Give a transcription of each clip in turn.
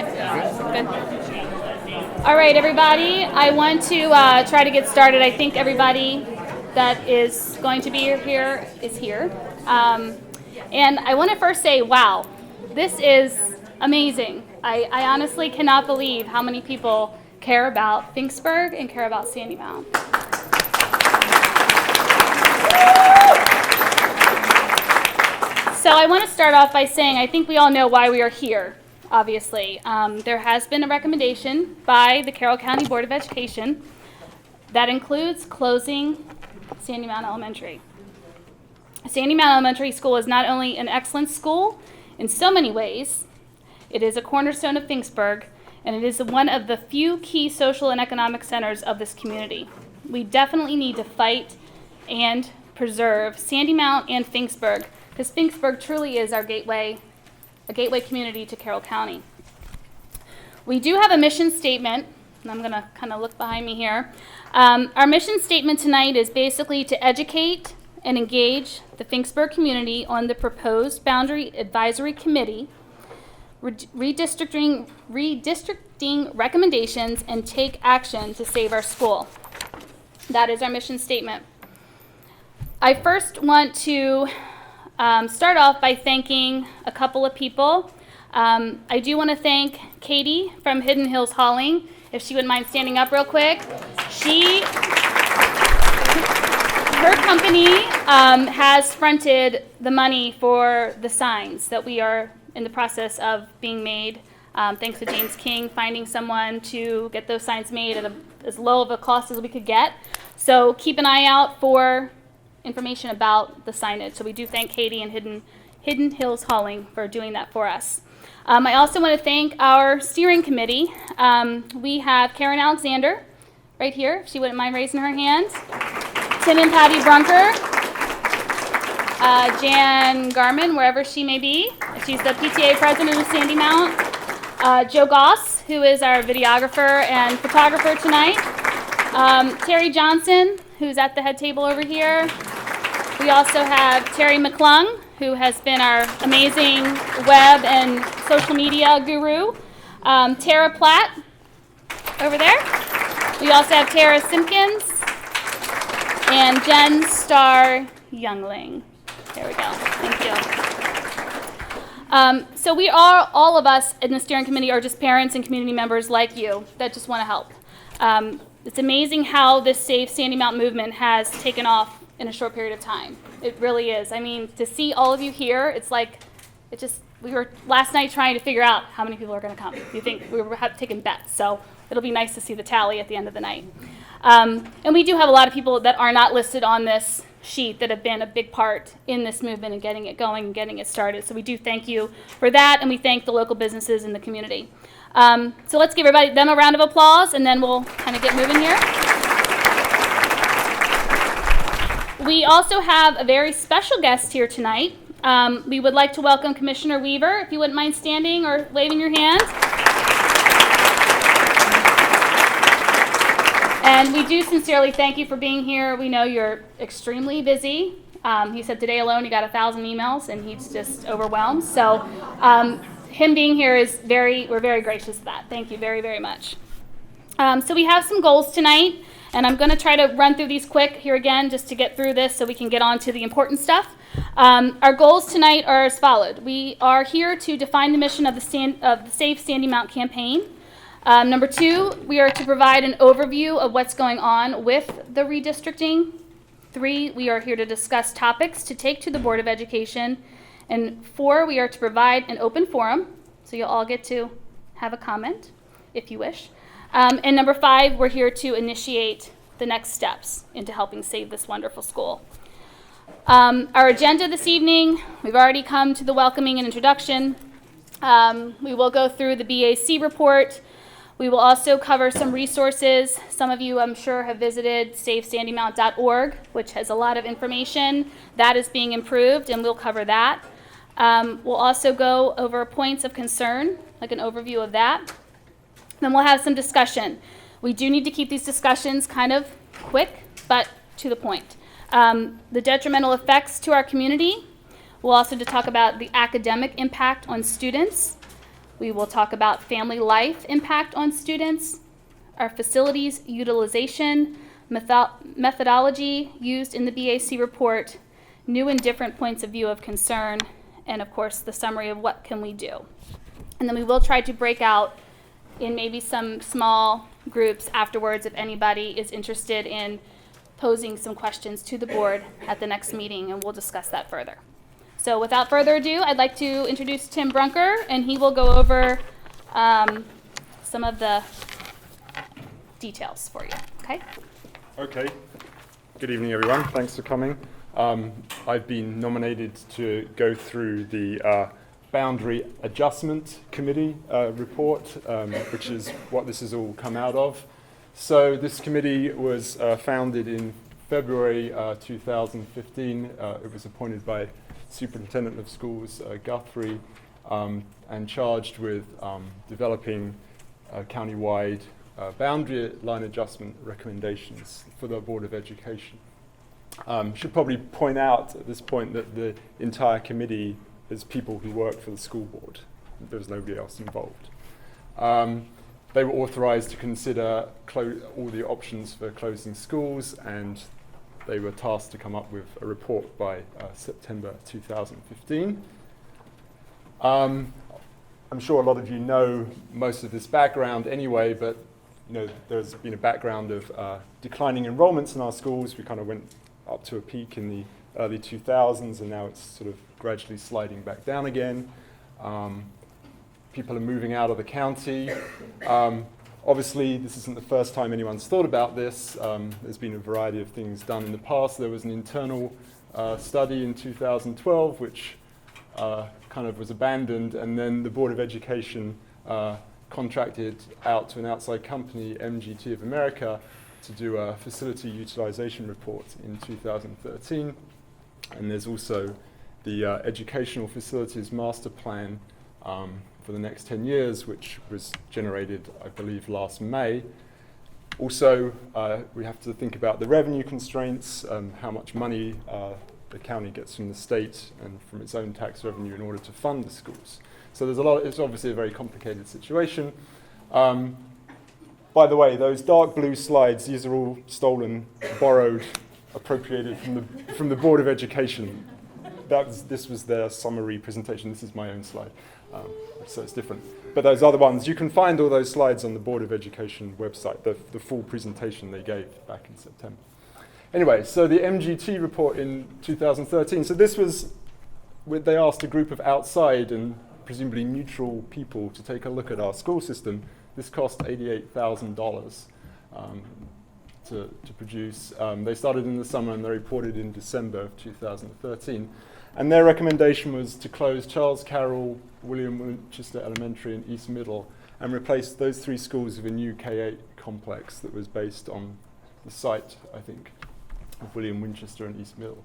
Okay, good. All right, everybody, I want to try to get started. I think everybody that is going to be here is here. And I want to first say, wow, this is amazing. I honestly cannot believe how many people care about Finksburg and care about Sandymount. So I want to start off by saying I think we all know why we are here, obviously. There has been a recommendation by the Carroll County Board of Education that includes closing Sandymount Elementary. Sandymount Elementary School is not only an excellent school in so many ways, it is a cornerstone of Finksburg, and it is one of the few key social and economic centers of this community. We definitely need to fight and preserve Sandymount and Finksburg, because Finksburg truly is our gateway, a gateway community to Carroll County. We do have a mission statement, and I'm going to kind of look behind me here. Our mission statement tonight is basically to educate and engage the Finksburg community on the proposed Boundary Advisory Committee, redistricting recommendations, and take action to save our school. That is our mission statement. I first want to start off by thanking a couple of people. I do want to thank Katie from Hidden Hills Hauling, if she wouldn't mind standing up real quick. Her company has fronted the money for the signs that we are in the process of being made. Thanks to James King finding someone to get those signs made at as low of a cost as we could get. So keep an eye out for information about the signage. So we do thank Katie and Hidden Hills Hauling for doing that for us. I also want to thank our steering committee. We have Karen Alexander right here, if she wouldn't mind raising her hand. Tim and Patty Brunker. Jan Garman, wherever she may be. She's the PTA president of Sandymount. Joe Goss, who is our videographer and photographer tonight. Terry Johnson, who's at the head table over here. We also have Terry McClung, who has been our amazing web and social media guru. Tara Platt, over there. We also have Tara Simpkins and Jen Starr Youngling. There we go. Thank you. So we are, all of us in the steering committee are just parents and community members like you that just want to help. It's amazing how this Save Sandymount movement has taken off in a short period of time. It really is. I mean, to see all of you here, it's like, we were last night trying to figure out how many people are going to come. You think we were taking bets, so it'll be nice to see the tally at the end of the night. And we do have a lot of people that are not listed on this sheet that have been a big part in this movement and getting it going and getting it started. So we do thank you for that, and we thank the local businesses in the community. So let's give them a round of applause, and then we'll kind of get moving here. We also have a very special guest here tonight. We would like to welcome Commissioner Weaver, if you wouldn't mind standing or waving your hand. And we do sincerely thank you for being here. We know you're extremely busy. He said today alone he got 1,000 emails, and he's just overwhelmed. So him being here is we're very gracious of that. Thank you very, very much. So we have some goals tonight, and I'm going to try to run through these quick here again just to get through this so we can get on to the important stuff. Our goals tonight are as followed. We are here to define the mission of the Save Sandymount campaign. Number 2, we are to provide an overview of what's going on with the redistricting. 3, we are here to discuss topics to take to the Board of Education. And 4, we are to provide an open forum, so you'll all get to have a comment if you wish. And number 5, we're here to initiate the next steps into helping save this wonderful school. Our agenda this evening, we've already come to the welcoming and introduction. We will go through the BAC report. We will also cover some resources. Some of you, I'm sure, have visited savesandymount.org, which has a lot of information. That is being improved, and we'll cover that. We'll also go over points of concern, like an overview of that. Then we'll have some discussion. We do need to keep these discussions kind of quick, but to the point. The detrimental effects to our community. We'll also talk about the academic impact on students. We will talk about family life impact on students, our facilities utilization, methodology used in the BAC report, new and different points of view of concern, and of course the summary of what can we do. And then we will try to break out in maybe some small groups afterwards if anybody is interested in posing some questions to the board at the next meeting, and we'll discuss that further. So without further ado, I'd like to introduce Tim Brunker, and he will go over some of the details for you. Okay? Okay. Good evening, everyone. Thanks for coming. I've been nominated to go through the Boundary Adjustment Committee report, which is what this has all come out of. So this committee was founded in February 2015. It was appointed by Superintendent of Schools Guthrie and charged with developing county-wide boundary line adjustment recommendations for the Board of Education. Should probably point out at this point that the entire committee is people who work for the school board. There was nobody else involved. They were authorized to consider all the options for closing schools, and they were tasked to come up with a report by September 2015. I'm sure a lot of you know most of this background anyway, but there's been a background of declining enrollments in our schools. We kind of went up to a peak in the early 2000s, and now it's sort of gradually sliding back down again. People are moving out of the county. Obviously, this isn't the first time anyone's thought about this. There's been a variety of things done in the past. There was an internal study in 2012, which kind of was abandoned, and then the Board of Education contracted out to an outside company, MGT of America, to do a facility utilization report in 2013. And there's also the Educational Facilities Master Plan for the next 10 years, which was generated, I believe, last May. Also, we have to think about the revenue constraints, how much money the county gets from the state and from its own tax revenue in order to fund the schools. So there's it's obviously a very complicated situation. By the way, those dark blue slides, these are all stolen, borrowed, appropriated from the Board of Education. This was their summary presentation. This is my own slide, so it's different. But those other ones, you can find all those slides on the Board of Education website, the full presentation they gave back in September. Anyway, so the MGT report in 2013. So this was, they asked a group of outside and presumably neutral people to take a look at our school system. This cost $88,000 to produce. They started in the summer and they reported in December of 2013. And their recommendation was to close Charles Carroll, William Winchester Elementary, and East Middle, and replace those three schools with a new K-8 complex that was based on the site, I think, of William Winchester and East Middle.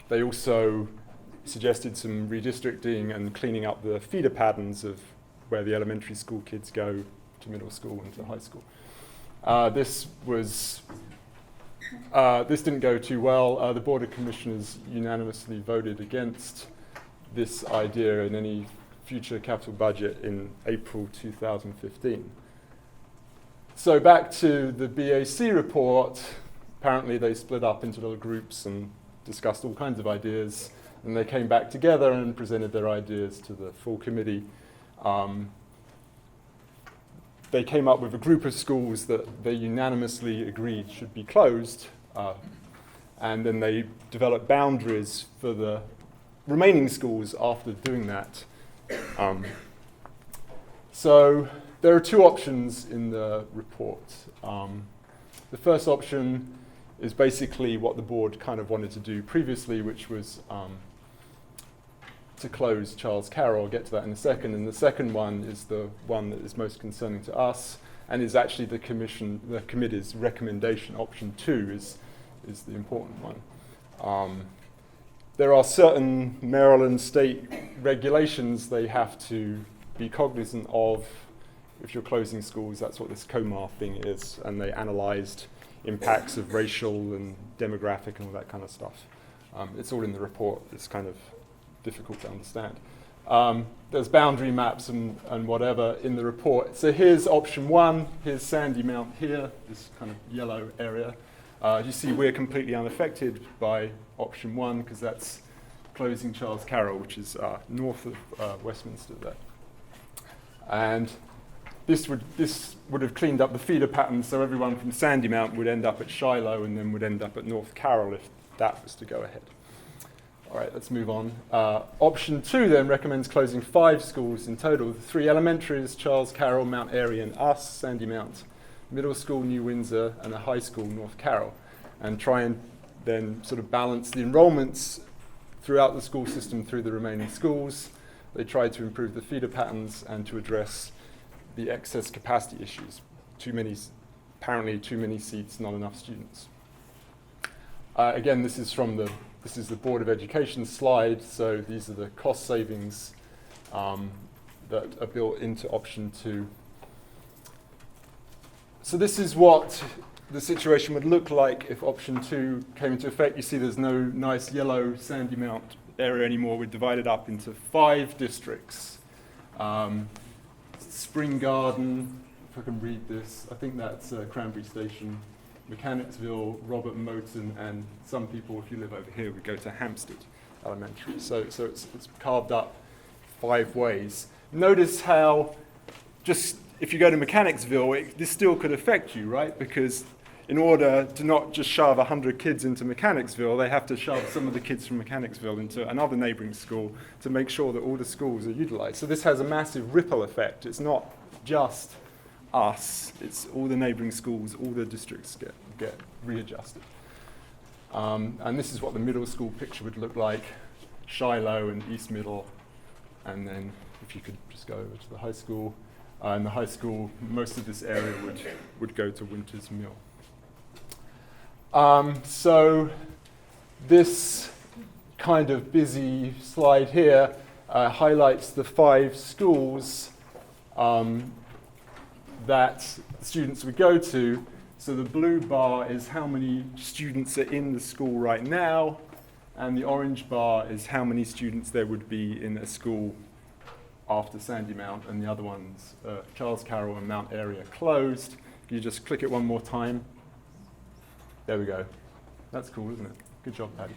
They also suggested some redistricting and cleaning up the feeder patterns of where the elementary school kids go to middle school and to high school. This didn't go too well. The Board of Commissioners unanimously voted against this idea in any future capital budget in April 2015. So back to the BAC report. Apparently they split up into little groups and discussed all kinds of ideas, and they came back together and presented their ideas to the full committee. They came up with a group of schools that they unanimously agreed should be closed, and then they developed boundaries for the remaining schools after doing that. So there are two options in the report. The first option is basically what the board kind of wanted to do previously, which was to close Charles Carroll. I'll get to that in a second. And the second one is the one that is most concerning to us and is actually the committee's recommendation. Option 2 is the important one. There are certain Maryland state regulations they have to be cognizant of if you're closing schools. That's what this COMAR thing is, and they analysed impacts of racial and demographic and all that kind of stuff. It's all in the report. It's kind of difficult to understand. There's boundary maps and whatever in the report. So here's option 1. Here's Sandymount here, this kind of yellow area. You see we're completely unaffected by option 1 because that's closing Charles Carroll, which is north of Westminster there. And this would have cleaned up the feeder pattern, so everyone from Sandymount would end up at Shiloh and then would end up at North Carroll if that was to go ahead. All right, let's move on. Option 2 then recommends closing 5 schools in total. The 3 elementaries, Charles Carroll, Mount Airy, and us, Sandymount. Middle school, New Windsor, and a high school, North Carroll. And try and then sort of balance the enrollments throughout the school system through the remaining schools. They tried to improve the feeder patterns and to address the excess capacity issues. Apparently too many seats, not enough students. Again, this is the Board of Education slide, so these are the cost savings that are built into option 2. So this is what the situation would look like if option 2 came into effect. You see there's no nice yellow Sandymount area anymore. We're divided up into 5 districts. Spring Garden, if I can read this, I think that's Cranberry Station, Mechanicsville, Robert Moton, and some people, if you live over here, would go to Hampstead Elementary. So it's carved up 5 ways. Notice how just if you go to Mechanicsville, this still could affect you, right? Because in order to not just shove 100 kids into Mechanicsville, they have to shove some of the kids from Mechanicsville into another neighbouring school to make sure that all the schools are utilised. So this has a massive ripple effect. It's not just us, it's all the neighbouring schools, all the districts get readjusted. And this is what the middle school picture would look like, Shiloh and East Middle, and then if you could just go over to the high school. In the high school, most of this area would go to Winters Mill. So this kind of busy slide here highlights the 5 schools that students would go to. So the blue bar is how many students are in the school right now, and the orange bar is how many students there would be in a school after Sandymount, and the other ones, Charles Carroll and Mount Airy, are closed. Can you just click it one more time? There we go. That's cool, isn't it? Good job, Paddy.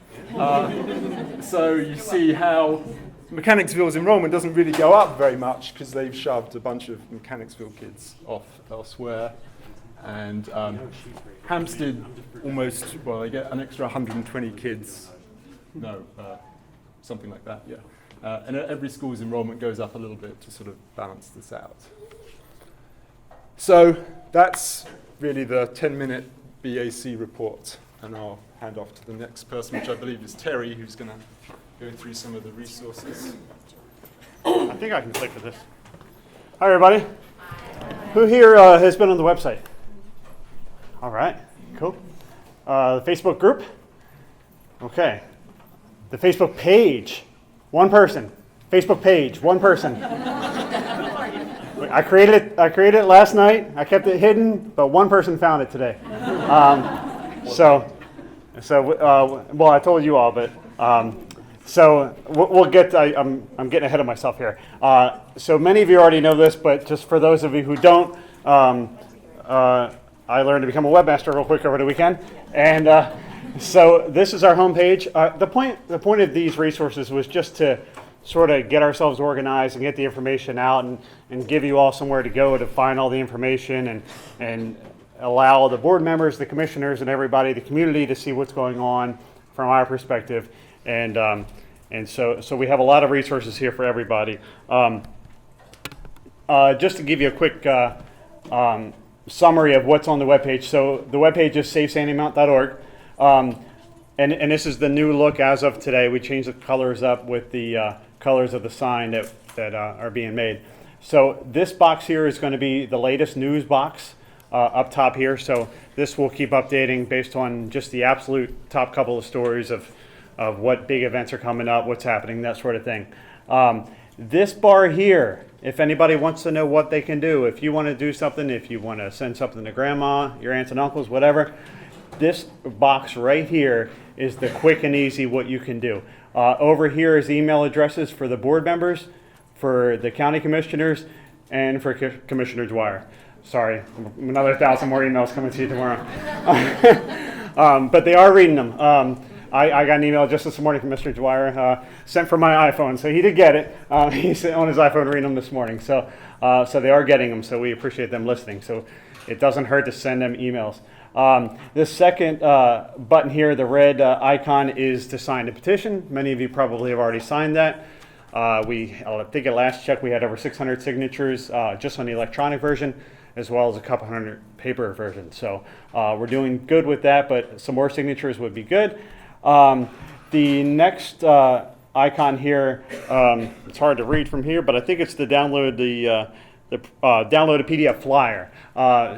So you see how Mechanicsville's enrollment doesn't really go up very much because they've shoved a bunch of Mechanicsville kids off elsewhere. And Hampstead they get an extra 120 kids. No, something like that, yeah. And every school's enrollment goes up a little bit to sort of balance this out. So that's really the 10-minute BAC report. And I'll hand off to the next person, which I believe is Terry, who's going to go through some of the resources. I think I can click with this. Hi, everybody. Who here has been on the website? All right, cool. The Facebook group? Okay. The Facebook page? 1 person. Facebook page, 1 person. I created it last night. I kept it hidden, but 1 person found it today. Well, I told you all, but so we'll get. I'm getting ahead of myself here. So many of you already know this, but just for those of you who don't, I learned to become a webmaster real quick over the weekend, and so this is our homepage. The point of these resources was just to sort of get ourselves organized and get the information out and give you all somewhere to go to find all the information and allow the board members, the commissioners, and everybody, the community, to see what's going on from our perspective. And so we have a lot of resources here for everybody. Just to give you a quick summary of what's on the webpage. So the webpage is savesandymount.org. And this is the new look as of today. We changed the colors up with the colors of the sign that are being made. So this box here is going to be the latest news box up top here. So this will keep updating based on just the absolute top couple of stories of what big events are coming up, what's happening, that sort of thing. This bar here, if anybody wants to know what they can do, if you want to do something, if you want to send something to grandma, your aunts and uncles, whatever, This box right here is the quick and easy what you can do. Over here is email addresses for the board members, for the county commissioners, and for Commissioner Dwyer. Sorry, another 1,000 more emails coming to you tomorrow. But they are reading them. I got an email just this morning from Mr. Dwyer, sent from my iPhone, so he did get it. He's on his iPhone reading them this morning. So they are getting them, so we appreciate them listening. So it doesn't hurt to send them emails. This second button here, the red icon, is to sign the petition. Many of you probably have already signed that. I think at last check we had over 600 signatures just on the electronic version, as well as a couple hundred paper version. So we're doing good with that, but some more signatures would be good. The next icon here, it's hard to read from here, but I think it's to download download a PDF flyer.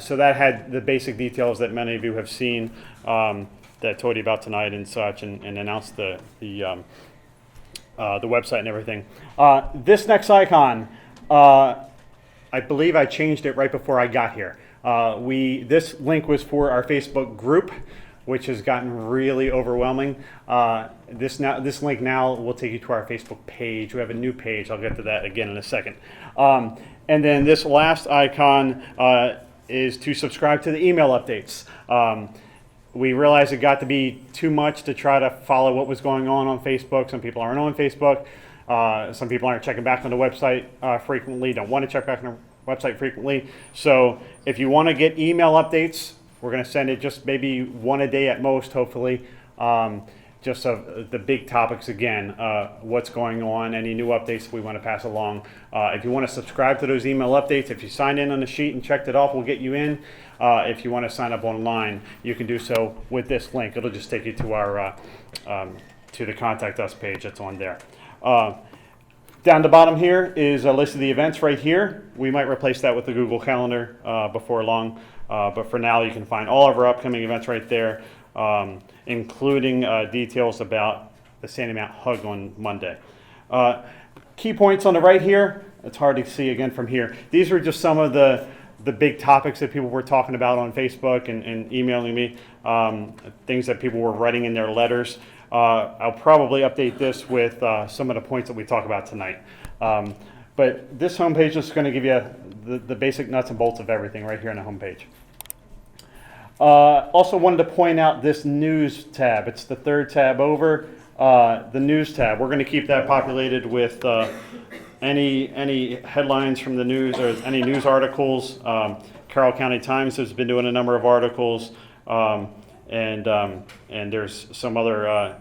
So that had the basic details that many of you have seen that I told you about tonight and such, and announced the website and everything. This next icon, I believe I changed it right before I got here. This link was for our Facebook group, which has gotten really overwhelming. This link now will take you to our Facebook page. We have a new page. I'll get to that again in a second. And then this last icon is to subscribe to the email updates. We realized it got to be too much to try to follow what was going on Facebook. Some people aren't on Facebook. Some people aren't checking back on the website frequently, don't want to check back on the website frequently. So if you want to get email updates, we're going to send it just maybe one a day at most, hopefully. Just of the big topics again, what's going on, any new updates we want to pass along. If you want to subscribe to those email updates, if you signed in on the sheet and checked it off, we'll get you in. If you want to sign up online, you can do so with this link. It'll just take you to our to the Contact Us page that's on there. Down the bottom here is a list of the events right here. We might replace that with the Google Calendar before long, but for now you can find all of our upcoming events right there. Including details about the Sandymount Hug on Monday. Key points on the right here, it's hard to see again from here. These are just some of the big topics that people were talking about on Facebook and emailing me, things that people were writing in their letters. I'll probably update this with some of the points that we talk about tonight. But this homepage is going to give you the basic nuts and bolts of everything right here on the homepage. Also wanted to point out this news tab. It's the third tab over, the news tab. We're going to keep that populated with any headlines from the news or any news articles. Carroll County Times has been doing a number of articles, and there's some other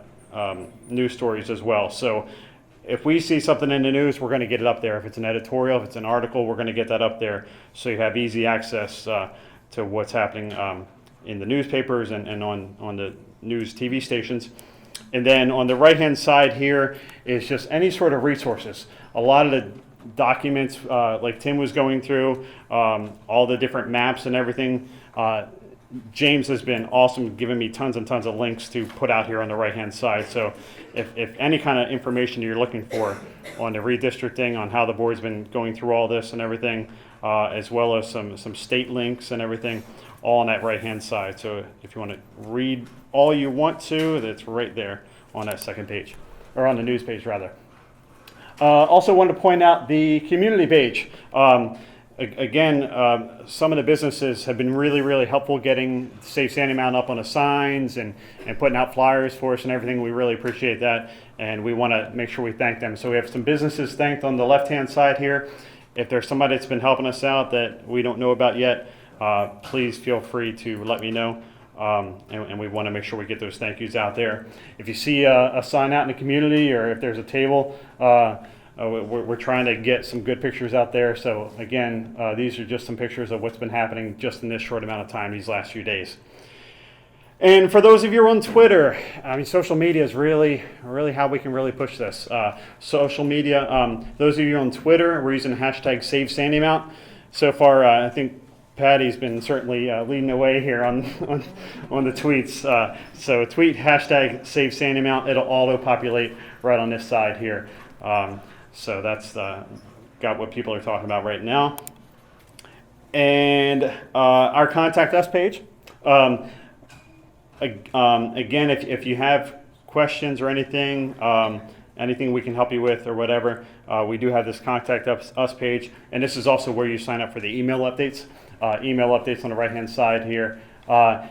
news stories as well. So if we see something in the news, we're going to get it up there. If it's an editorial, if it's an article, we're going to get that up there so you have easy access to what's happening in the newspapers and on the news TV stations. And then on the right-hand side here is just any sort of resources. A lot of the documents, like Tim was going through, all the different maps and everything. James has been awesome, giving me tons and tons of links to put out here on the right-hand side. So if any kind of information you're looking for on the redistricting, on how the board's been going through all this and everything, as well as some state links and everything, all on that right-hand side. So if you want to read all you want to, that's right there on that second page, or on the news page rather. Also wanted to point out the community page. Again, some of the businesses have been really, really helpful getting Save Sandymount up on the signs and putting out flyers for us and everything. We really appreciate that, and we want to make sure we thank them. So we have some businesses thanked on the left-hand side here. If there's somebody that's been helping us out that we don't know about yet, please feel free to let me know, and we want to make sure we get those thank yous out there. If you see a sign out in the community, or if there's a table, we're trying to get some good pictures out there. So again, these are just some pictures of what's been happening just in this short amount of time these last few days. And for those of you on Twitter, I mean, social media is really how we can really push this. Social media, those of you on Twitter, we're using the hashtag Save Sandymount. So far, I think Patty's been certainly leading the way here on the tweets. So tweet hashtag Save Sandymount. It'll auto-populate right on this side here. So that's got what people are talking about right now. And our Contact Us page. Again, if you have questions or anything, anything we can help you with or whatever, we do have this contact us page, and this is also where you sign up for the email updates. Email updates on the right-hand side here.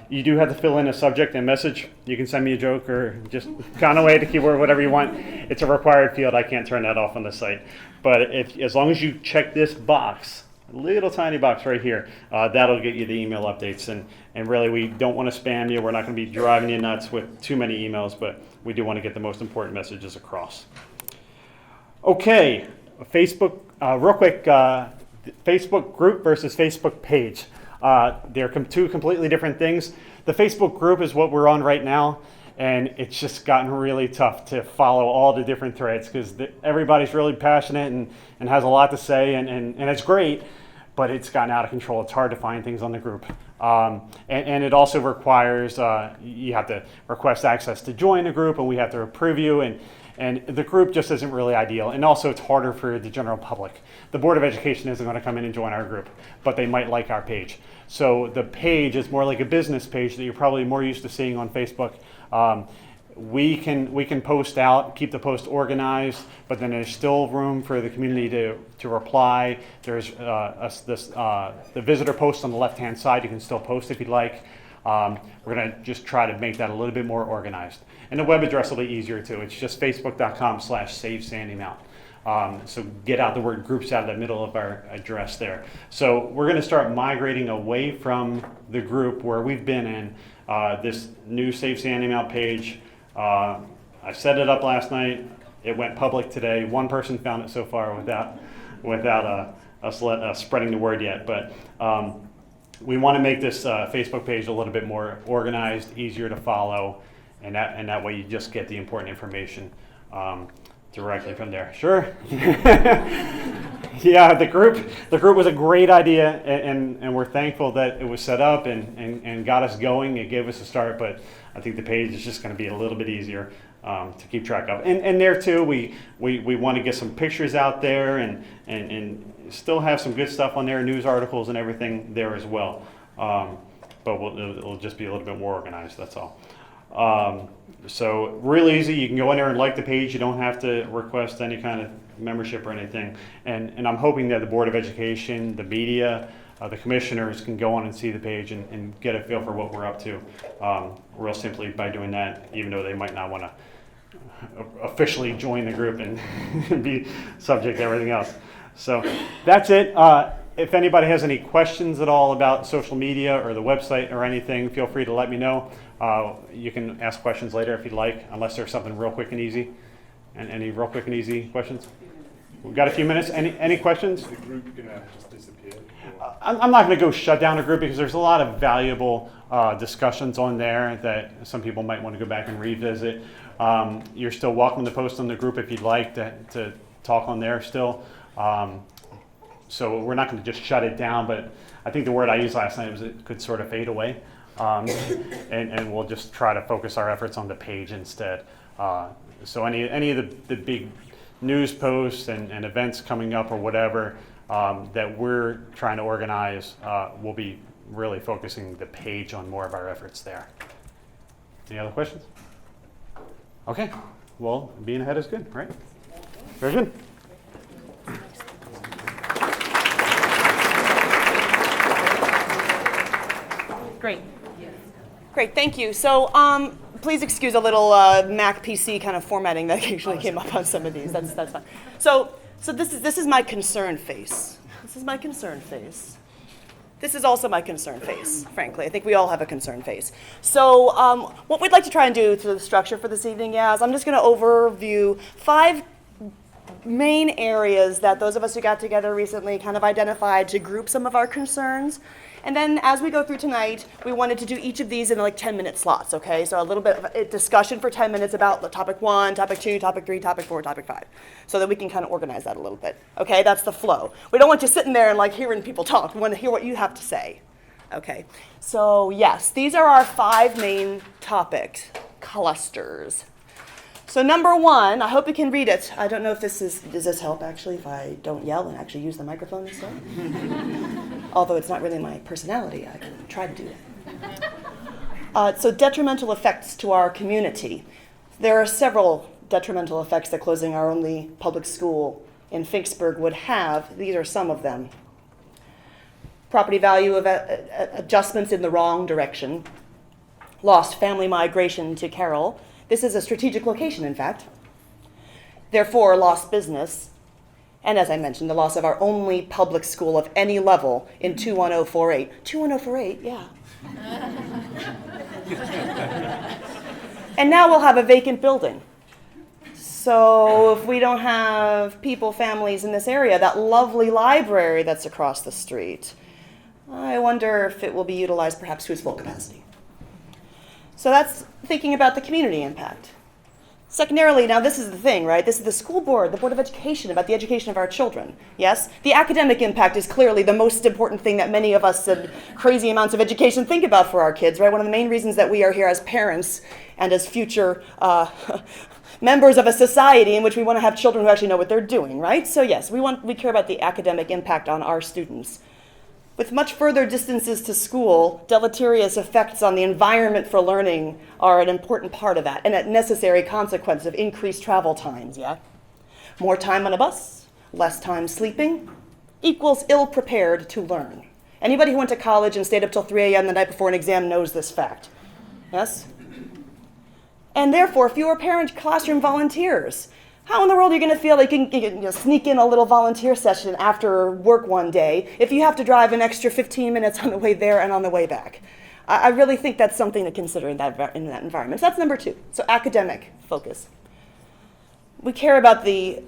You do have to fill in a subject and message. You can send me a joke or just kind of the keyword, whatever you want. It's a required field. I can't turn that off on the site. But as long as you check this box, little tiny box right here, that'll get you the email updates. And really, we don't want to spam you. We're not going to be driving you nuts with too many emails, but we do want to get the most important messages across. Okay, Facebook, real quick, Facebook group versus Facebook page. They're two completely different things. The Facebook group is what we're on right now, and it's just gotten really tough to follow all the different threads because everybody's really passionate and has a lot to say, and it's great, but it's gotten out of control. It's hard to find things on the group. And it also requires, you have to request access to join the group, and we have to approve you, and the group just isn't really ideal. And also it's harder for the general public. The Board of Education isn't going to come in and join our group, but they might like our page. So the page is more like a business page that you're probably more used to seeing on Facebook. We can post out, keep the post organized, but then there's still room for the community to reply. There's the visitor post on the left-hand side. You can still post if you'd like. We're going to just try to make that a little bit more organized. And the web address will be easier too. It's just facebook.com/SaveSandymount. So get out the word groups out of the middle of our address there. So we're going to start migrating away from the group where we've been in this new Save Sandymount page. I set it up last night. It went public today. One person found it so far without us spreading the word yet. But we want to make this Facebook page a little bit more organized, easier to follow, and that way you just get the important information directly from there. Sure. Yeah, the group was a great idea, and we're thankful that it was set up and got us going. It gave us a start, but I think the page is just going to be a little bit easier to keep track of. And there too, we want to get some pictures out there and still have some good stuff on there, news articles and everything there as well. But it'll just be a little bit more organized, that's all. So real easy, you can go in there and like the page. You don't have to request any kind of membership or anything. And I'm hoping that the Board of Education, the media, the commissioners can go on and see the page and get a feel for what we're up to real simply by doing that, even though they might not want to officially join the group and be subject to everything else. So that's it. If anybody has any questions at all about social media or the website or anything, feel free to let me know. You can ask questions later if you'd like, unless there's something real quick and easy. And any real quick and easy questions? We've got a few minutes. Any questions? Is the group going to just disappear? I'm not going to go shut down a group because there's a lot of valuable discussions on there that some people might want to go back and revisit. You're still welcome to post on the group if you'd like to talk on there still. So we're not going to just shut it down, but I think the word I used last night was it could sort of fade away. And we'll just try to focus our efforts on the page instead. So any of the big news posts and events coming up or whatever that we're trying to organize, we'll be really focusing the page on more of our efforts there. Any other questions? Okay. Well, being ahead is good, right? Very good. Great. Great, thank you. So please excuse a little Mac PC kind of formatting that actually came up on some of these. That's fine. So this is my concern face. This is my concern face. This is also my concern face, frankly. I think we all have a concern face. So what we'd like to try and do through the structure for this evening is I'm just going to overview 5 main areas that those of us who got together recently kind of identified to group some of our concerns. And then as we go through tonight, we wanted to do each of these in like 10-minute slots, okay? So a little bit of a discussion for 10 minutes about topic 1, topic 2, topic 3, topic 4, topic 5, so that we can kind of organize that a little bit, okay? That's the flow. We don't want you sitting there and like hearing people talk. We want to hear what you have to say, okay? So yes, these are our 5 main topic clusters. So number 1, I hope you can read it. I don't know if does this help actually if I don't yell and actually use the microphone instead? Although it's not really my personality, I can try to do that. So detrimental effects to our community. There are several detrimental effects that closing our only public school in Finksburg would have. These are some of them. Property value of adjustments in the wrong direction. Lost family migration to Carroll. This is a strategic location, in fact. Therefore, lost business. And as I mentioned, the loss of our only public school of any level in 21048. 21048, yeah. And now we'll have a vacant building. So if we don't have people, families in this area, that lovely library that's across the street, I wonder if it will be utilized perhaps to its full capacity. So that's thinking about the community impact. Secondarily, now this is the thing, right? This is the school board, the Board of Education, about the education of our children, yes? The academic impact is clearly the most important thing that many of us in crazy amounts of education think about for our kids, right? One of the main reasons that we are here as parents and as future members of a society in which we want to have children who actually know what they're doing, right? So yes, we care about the academic impact on our students. With much further distances to school, deleterious effects on the environment for learning are an important part of that, and a necessary consequence of increased travel times, yeah? More time on a bus, less time sleeping, equals ill-prepared to learn. Anybody who went to college and stayed up till 3 a.m. the night before an exam knows this fact, yes? And therefore, fewer parent classroom volunteers. How in the world are you going to feel like you can sneak in a little volunteer session after work one day if you have to drive an extra 15 minutes on the way there and on the way back? I really think that's something to consider in that environment. So that's number 2. So academic focus. We care about the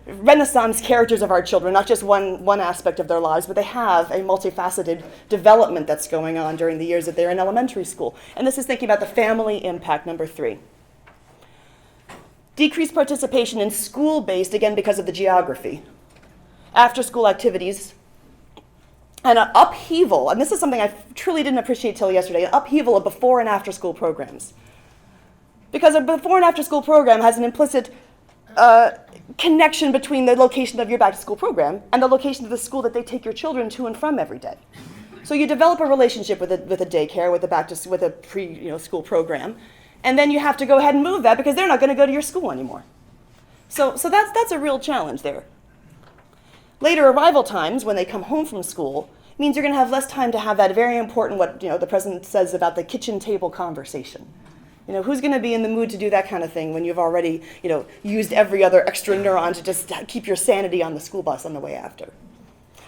Renaissance characters of our children, not just one aspect of their lives, but they have a multifaceted development that's going on during the years that they're in elementary school. And this is thinking about the family impact, number 3. Decreased participation in school-based, again, because of the geography. After-school activities. And an upheaval, and this is something I truly didn't appreciate till yesterday, an upheaval of before and after-school programs. Because a before and after-school program has an implicit connection between the location of your back-to-school program and the location of the school that they take your children to and from every day. So you develop a relationship with a daycare, with a pre-school program, and then you have to go ahead and move that because they're not going to go to your school anymore. So that's a real challenge there. Later arrival times, when they come home from school, means you're going to have less time to have that very important, what the president says about the kitchen table conversation. Who's going to be in the mood to do that kind of thing when you've already, used every other extra neuron to just keep your sanity on the school bus on the way after?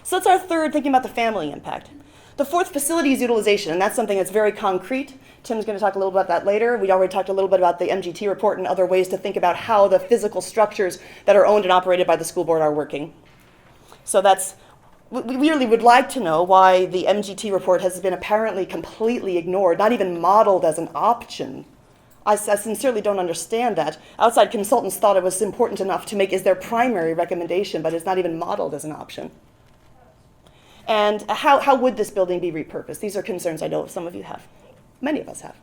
So that's our third, thinking about the family impact. The fourth, facilities utilization, and that's something that's very concrete. Tim's going to talk a little about that later. We already talked a little bit about the MGT report and other ways to think about how the physical structures that are owned and operated by the school board are working. So we really would like to know why the MGT report has been apparently completely ignored, not even modeled as an option. I sincerely don't understand that. Outside consultants thought it was important enough to make as their primary recommendation, but it's not even modeled as an option. And how would this building be repurposed? These are concerns I know some of you have. Many of us have.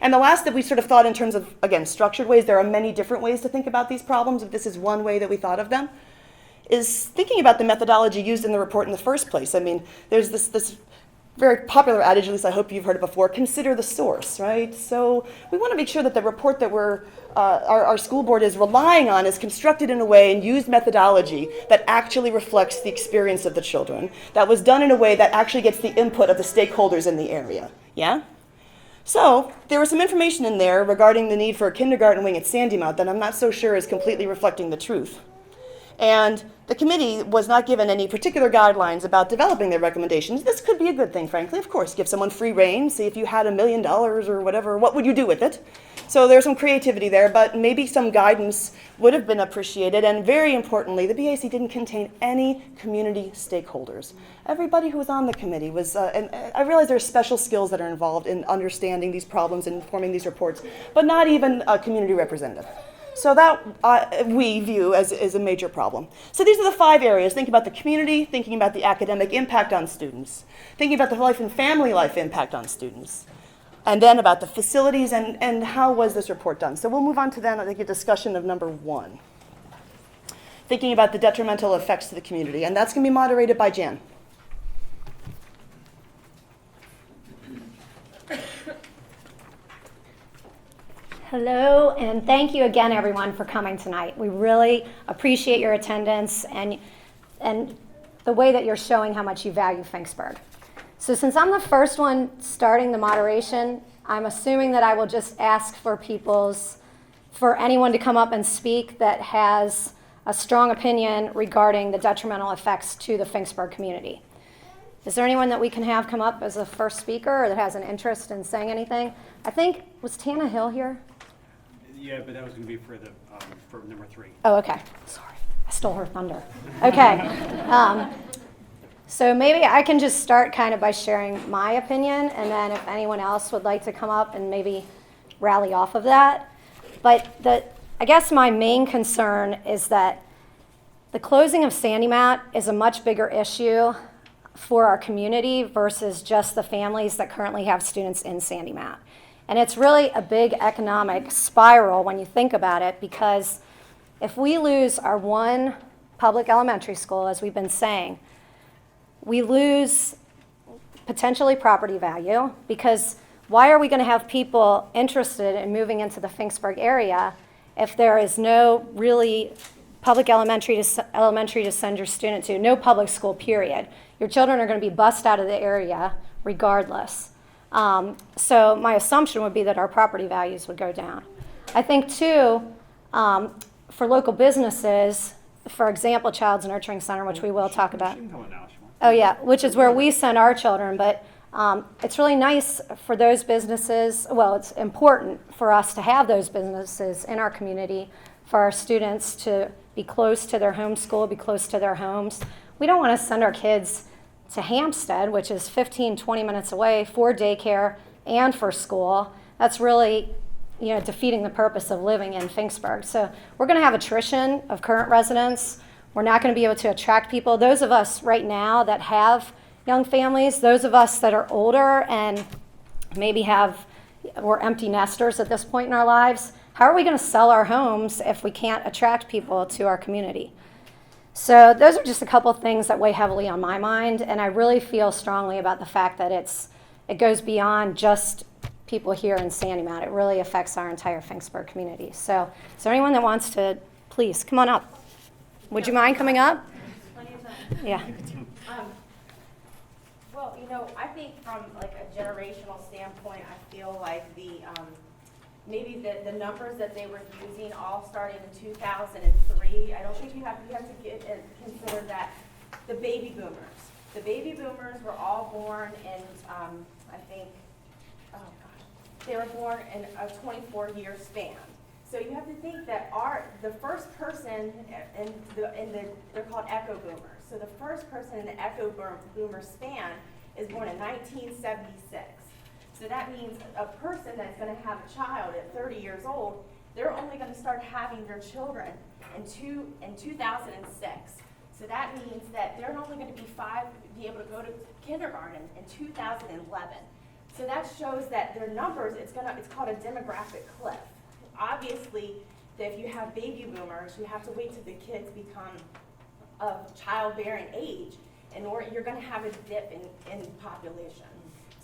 And the last that we sort of thought in terms of, again, structured ways, there are many different ways to think about these problems, but this is one way that we thought of them, is thinking about the methodology used in the report in the first place. I mean, there's this very popular adage, at least I hope you've heard it before, consider the source, right? So we want to make sure that the report that our school board is relying on is constructed in a way and used methodology that actually reflects the experience of the children, that was done in a way that actually gets the input of the stakeholders in the area, yeah? So there was some information in there regarding the need for a kindergarten wing at Sandymount that I'm not so sure is completely reflecting the truth. And the committee was not given any particular guidelines about developing their recommendations. This could be a good thing, frankly. Of course, give someone free rein, see if you had $1 million or whatever, what would you do with it? So there's some creativity there, but maybe some guidance would have been appreciated. And very importantly, the BAC didn't contain any community stakeholders. Everybody who was on the committee was, and I realize there are special skills that are involved in understanding these problems and forming these reports, but not even a community representative. So that we view as a major problem. So these are the 5 areas. Think about the community, thinking about the academic impact on students, thinking about the life and family life impact on students, and then about the facilities and how was this report done. So we'll move on to then, I think, a discussion of number 1, thinking about the detrimental effects to the community. And that's going to be moderated by Jan. Hello, and thank you again, everyone, for coming tonight. We really appreciate your attendance and the way that you're showing how much you value Finksburg. So since I'm the first one starting the moderation, I'm assuming that I will just ask for anyone to come up and speak that has a strong opinion regarding the detrimental effects to the Finksburg community. Is there anyone that we can have come up as a first speaker or that has an interest in saying anything? I think, was Tana Hill here? Yeah, but that was going to be for number 3. Oh, okay. Sorry, I stole her thunder. Okay. So maybe I can just start kind of by sharing my opinion, and then if anyone else would like to come up and maybe rally off of that. But I guess my main concern is that the closing of Sandymount is a much bigger issue for our community versus just the families that currently have students in Sandymount. And it's really a big economic spiral when you think about it, because if we lose our one public elementary school, as we've been saying, we lose potentially property value, because why are we going to have people interested in moving into the Finksburg area if there is no really public elementary to send your student to, no public school, period? Your children are going to be bussed out of the area regardless. So my assumption would be that our property values would go down. I think, too, for local businesses, for example, Child's Nurturing Center, which we will talk about. Oh, yeah, which is where we send our children. But it's really nice for those businesses. Well, it's important for us to have those businesses in our community, for our students to be close to their home school, be close to their homes. We don't want to send our kids to Hampstead, which is 15, 20 minutes away, for daycare and for school. That's really, defeating the purpose of living in Finksburg. So we're going to have attrition of current residents. We're not going to be able to attract people. Those of us right now that have young families, those of us that are older and maybe we're empty nesters at this point in our lives, how are we going to sell our homes if we can't attract people to our community? So those are just a couple things that weigh heavily on my mind, and I really feel strongly about the fact that it goes beyond just people here in Sandymount. It really affects our entire Finksburg community. So is there anyone that wants to, please, come on up. Would you mind coming up? Plenty of time. Yeah. Well, I think from like a generational standpoint, I feel like maybe the numbers that they were using all started in 2003. I don't think you have to consider that the baby boomers were all born in, I think, they were born in a 24-year span. So you have to think that the first person they're called echo boomers. So the first person in the echo boomer span is born in 1976. So that means a person that's going to have a child at 30 years old, they're only going to start having their children in 2006. So that means that they're only going to be able to go to kindergarten in 2011. So that shows that their numbers, it's called a demographic cliff. Obviously, if you have baby boomers, you have to wait till the kids become of childbearing age, or you're going to have a dip in population.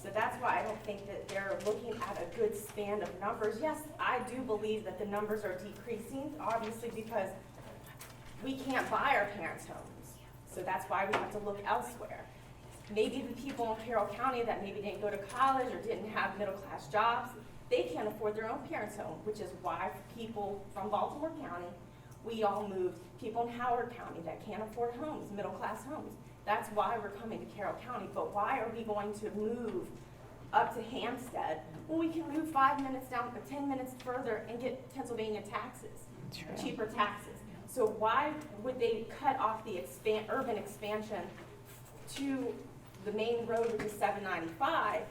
So that's why I don't think that they're looking at a good span of numbers. Yes, I do believe that the numbers are decreasing, obviously, because we can't buy our parents' homes. So that's why we have to look elsewhere. Maybe the people in Carroll County that maybe didn't go to college or didn't have middle-class jobs, they can't afford their own parents' home, which is why people from Baltimore County, we all moved. People in Howard County that can't afford homes, middle-class homes. That's why we're coming to Carroll County. But why are we going to move up to Hampstead when we can move 5 minutes down, 10 minutes further and get Pennsylvania taxes, cheaper taxes? So why would they cut off the urban expansion to the main road, which is 795?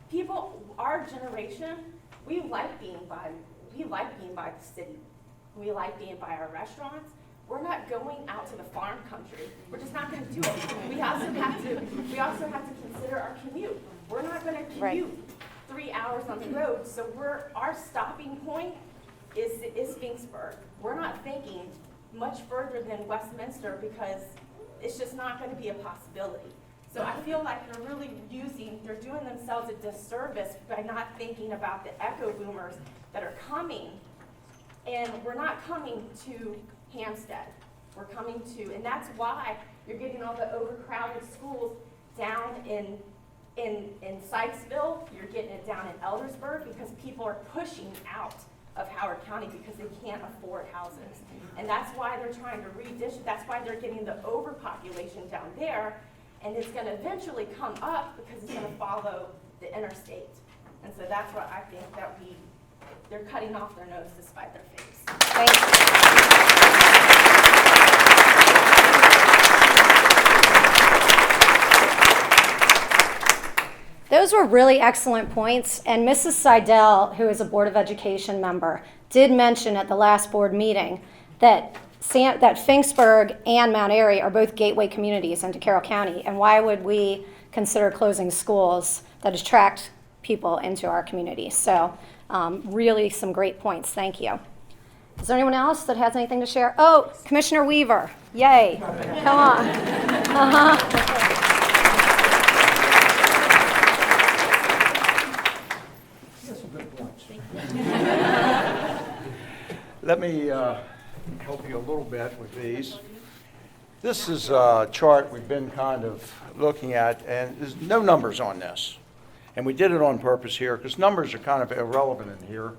People, our generation, we like being by the city. We like being by our restaurants. We're not going out to the farm country. We're just not going to do it. We also have to consider our commute. We're not going to commute 3 hours on the road. So our stopping point is Finksburg. We're not thinking much further than Westminster because it's just not going to be a possibility. So I feel like they're doing themselves a disservice by not thinking about the echo boomers that are coming, and we're not coming to Hampstead. We're coming to, and that's why you're getting all the overcrowded schools down in Sykesville. You're getting it down in Eldersburg because people are pushing out of Howard County because they can't afford houses. And that's why they're trying to redistrict. That's why they're getting the overpopulation down there. And it's going to eventually come up because it's going to follow the interstate. And so that's what I think that they're cutting off their nose to spite their face. Thank you. Those were really excellent points, and Mrs. Seidel, who is a Board of Education member, did mention at the last board meeting that Finksburg and Mount Airy are both gateway communities into Carroll County, and why would we consider closing schools that attract people into our community? So really some great points. Thank you. Is there anyone else that has anything to share? Oh, Commissioner Weaver. Yay. Come on. Let me help you a little bit with these. This is a chart we've been kind of looking at, and there's no numbers on this. And we did it on purpose here because numbers are kind of irrelevant in here.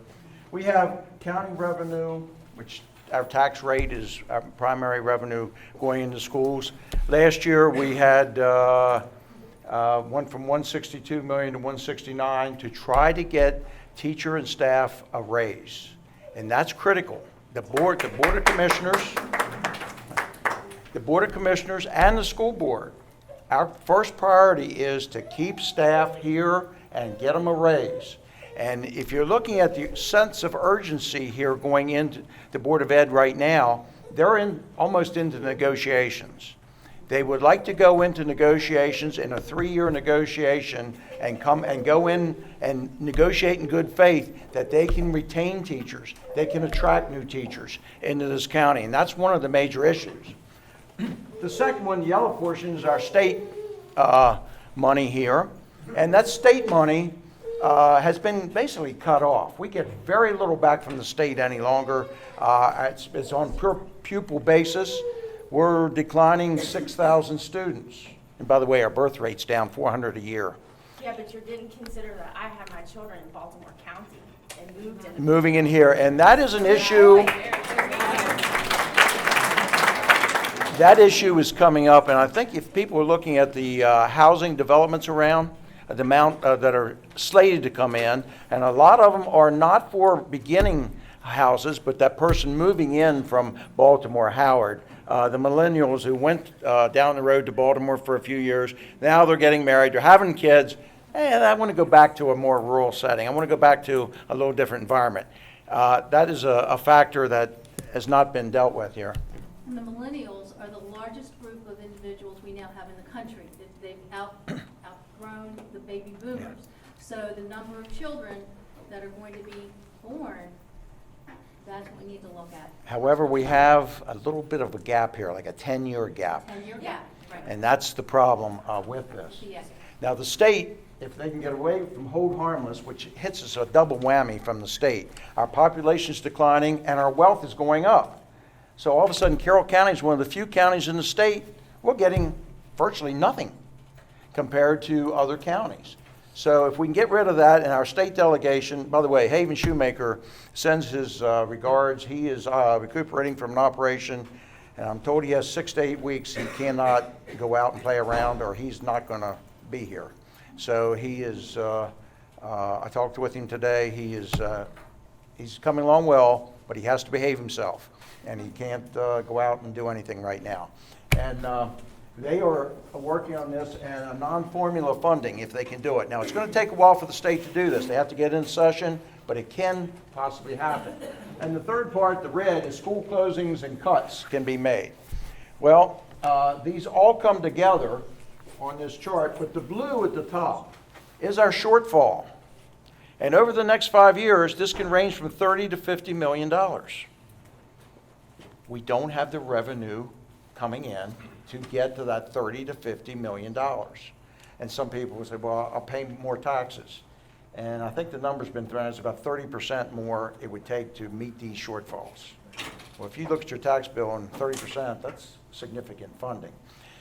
We have county revenue, which our tax rate is our primary revenue going into schools. Last year we had went from 162 million to 169 to try to get teacher and staff a raise. And that's critical. The Board of Commissioners and the school board, our first priority is to keep staff here and get them a raise. And if you're looking at the sense of urgency here going into the Board of Ed right now, they're almost into negotiations. They would like to go into negotiations in a 3-year negotiation and go in and negotiate in good faith that they can retain teachers, they can attract new teachers into this county, and that's one of the major issues. The second one, the yellow portion, is our state money here, and that state money has been basically cut off. We get very little back from the state any longer. It's on per pupil basis. We're declining 6,000 students. And by the way, our birth rate's down 400 a year. Yeah, but you didn't consider that I have my children in Baltimore County and moved in. Moving in here, and that is an issue. That issue is coming up, and I think if people are looking at the housing developments around, the amount that are slated to come in, and a lot of them are not for beginning houses, but that person moving in from Baltimore, Howard, the millennials who went down the road to Baltimore for a few years, now they're getting married, they're having kids, and I want to go back to a more rural setting. I want to go back to a little different environment. That is a factor that has not been dealt with here. And the millennials are the largest group of individuals we now have in the country. They've outgrown the baby boomers. So the number of children that are going to be born, that's what we need to look at. However, we have a little bit of a gap here, like a 10-year gap. 10-year gap, right. And that's the problem with this. Yes. Now, the state, if they can get away from hold harmless, which hits us a double whammy from the state, our population is declining and our wealth is going up. So all of a sudden, Carroll County is one of the few counties in the state, we're getting virtually nothing compared to other counties. So if we can get rid of that, and our state delegation, by the way, Haven Shoemaker sends his regards. He is recuperating from an operation, and I'm told he has 6 to 8 weeks. He cannot go out and play around, or he's not going to be here. So he is, I talked with him today. He's coming along well, but he has to behave himself, and he can't go out and do anything right now. And they are working on this and a non-formula funding if they can do it. Now, it's going to take a while for the state to do this. They have to get in session, but it can possibly happen. And the third part, the red, is school closings and cuts can be made. Well, these all come together on this chart, but the blue at the top is our shortfall. And over the next 5 years, this can range from $30 to $50 million. We don't have the revenue coming in to get to that $30 to $50 million. And some people will say, well, I'll pay more taxes. And I think the number's been thrown, it's about 30% more it would take to meet these shortfalls. Well, if you look at your tax bill and 30%, that's significant funding.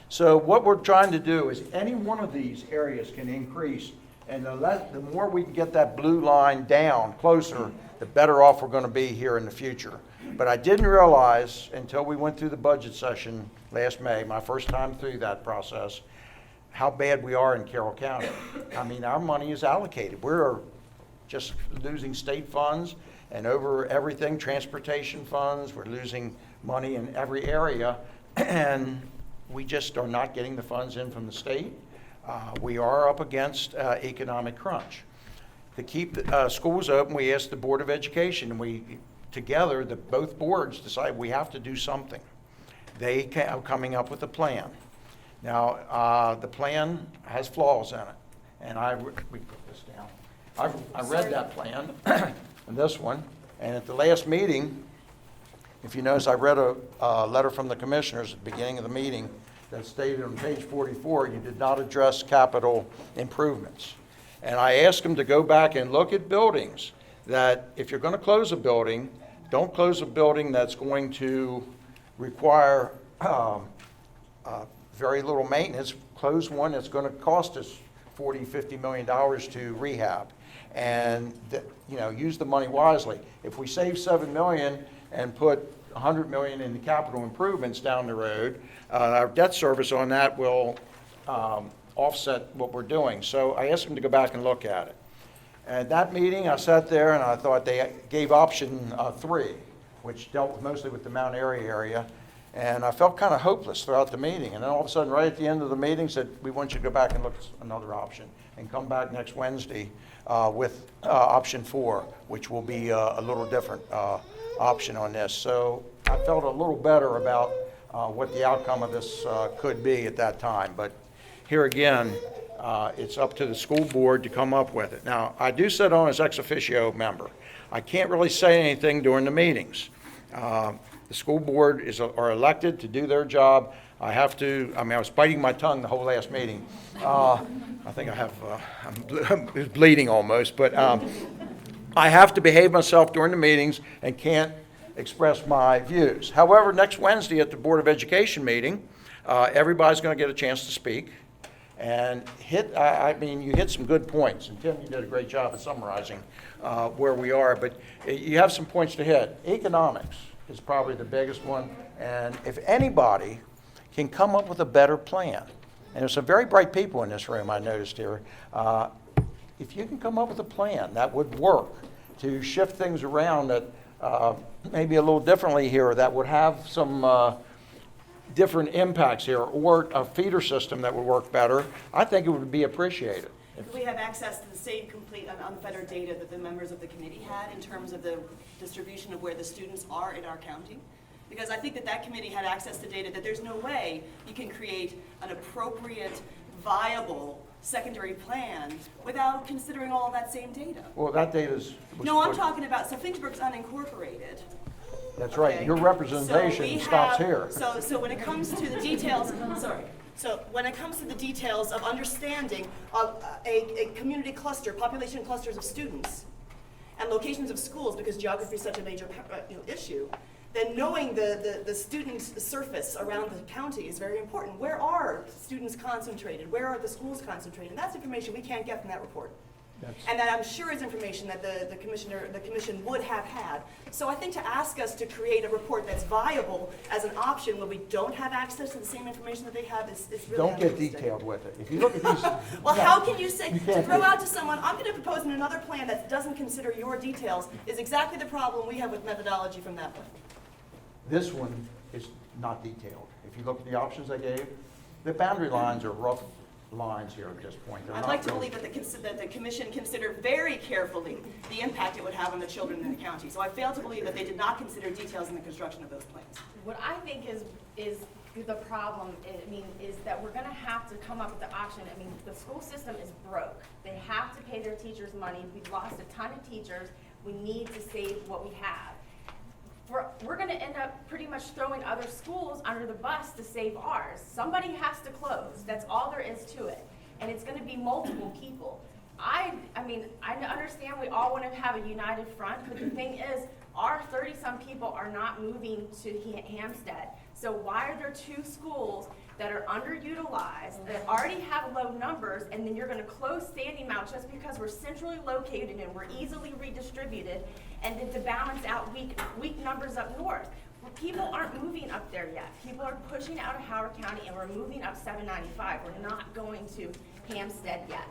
So what we're trying to do is any one of these areas can increase, and the more we can get that blue line down closer, the better off we're going to be here in the future. But I didn't realize until we went through the budget session last May, my first time through that process, how bad we are in Carroll County. I mean, our money is allocated. We're just losing state funds and over everything, transportation funds. We're losing money in every area, and we just are not getting the funds in from the state. We are up against economic crunch. To keep schools open, we asked the Board of Education, and we together, both boards decided we have to do something. They are coming up with a plan. Now, the plan has flaws in it, and we put this down. I read that plan, and this one, and at the last meeting, if you notice, I read a letter from the commissioners at the beginning of the meeting that stated on page 44, you did not address capital improvements. And I asked them to go back and look at buildings that if you're going to close a building, don't close a building that's going to require very little maintenance. Close one that's going to cost us $40, $50 million to rehab, and use the money wisely. If we save $7 million and put $100 million in the capital improvements down the road, our debt service on that will offset what we're doing. So I asked them to go back and look at it. At that meeting, I sat there and I thought they gave option 3, which dealt mostly with the Mount Airy area. And I felt kind of hopeless throughout the meeting. And then all of a sudden, right at the end of the meeting, said, we want you to go back and look at another option and come back next Wednesday with option 4, which will be a little different option on this. So I felt a little better about what the outcome of this could be at that time. But here again, it's up to the school board to come up with it. Now, I do sit on as ex officio member. I can't really say anything during the meetings. The school board are elected to do their job. I was biting my tongue the whole last meeting. I think I'm bleeding almost, but I have to behave myself during the meetings and can't express my views. However, next Wednesday at the Board of Education meeting, everybody's going to get a chance to speak. And you hit some good points. And Tim, you did a great job at summarizing where we are. But you have some points to hit. Economics is probably the biggest one. And if anybody can come up with a better plan, and there's some very bright people in this room I noticed here, if you can come up with a plan that would work to shift things around that maybe a little differently here, that would have some different impacts here, or a feeder system that would work better, I think it would be appreciated. If we have access to the same complete and unfettered data that the members of the committee had in terms of the distribution of where the students are in our county, because I think that committee had access to data that there's no way you can create an appropriate, viable secondary plan without considering all of that same data. Well, that data No, I'm talking about, so Finksburg's unincorporated. That's right. Okay. Your representation stops here. So when it comes to the details, So when it comes to the details of understanding of a community cluster, population clusters of students, and locations of schools, because geography is such a major issue, then knowing the student surface around the county is very important. Where are students concentrated? Where are the schools concentrated? And that's information we can't get from that report. And that I'm sure is information that the commission would have had. So I think to ask us to create a report that's viable as an option when we don't have access to the same information that they have is really Don't get unrealistic. detailed with it. If you look at these. Well, how can you say, to can't throw do- out to someone, I'm going to propose in another plan that doesn't consider your details, is exactly the problem we have with methodology from that one. This one is not detailed. If you look at the options I gave, the boundary lines are rough lines here at this point. They're I'd not like to really- believe that the commission considered very carefully the impact it would have on the children in the county. So I fail to believe that they did not consider details in the construction of those plans. What I think is the problem, is that we're gonna have to come up with the option. The school system is broke. They have to pay their teachers money. We've lost a ton of teachers. We need to save what we have. We're gonna end up pretty much throwing other schools under the bus to save ours. Somebody has to close. That's all there is to it. And it's gonna be multiple people. I mean, I understand we all want to have a united front, but the thing is, our 30-some people are not moving to Hampstead. So why are there 2 schools that are underutilized, that already have low numbers, and then you're going to close Sandymount just because we're centrally located and we're easily redistributed, and then to balance out weak numbers up north? People aren't moving up there yet. People are pushing out of Howard County, and we're moving up 795. We're not going to Hampstead yet.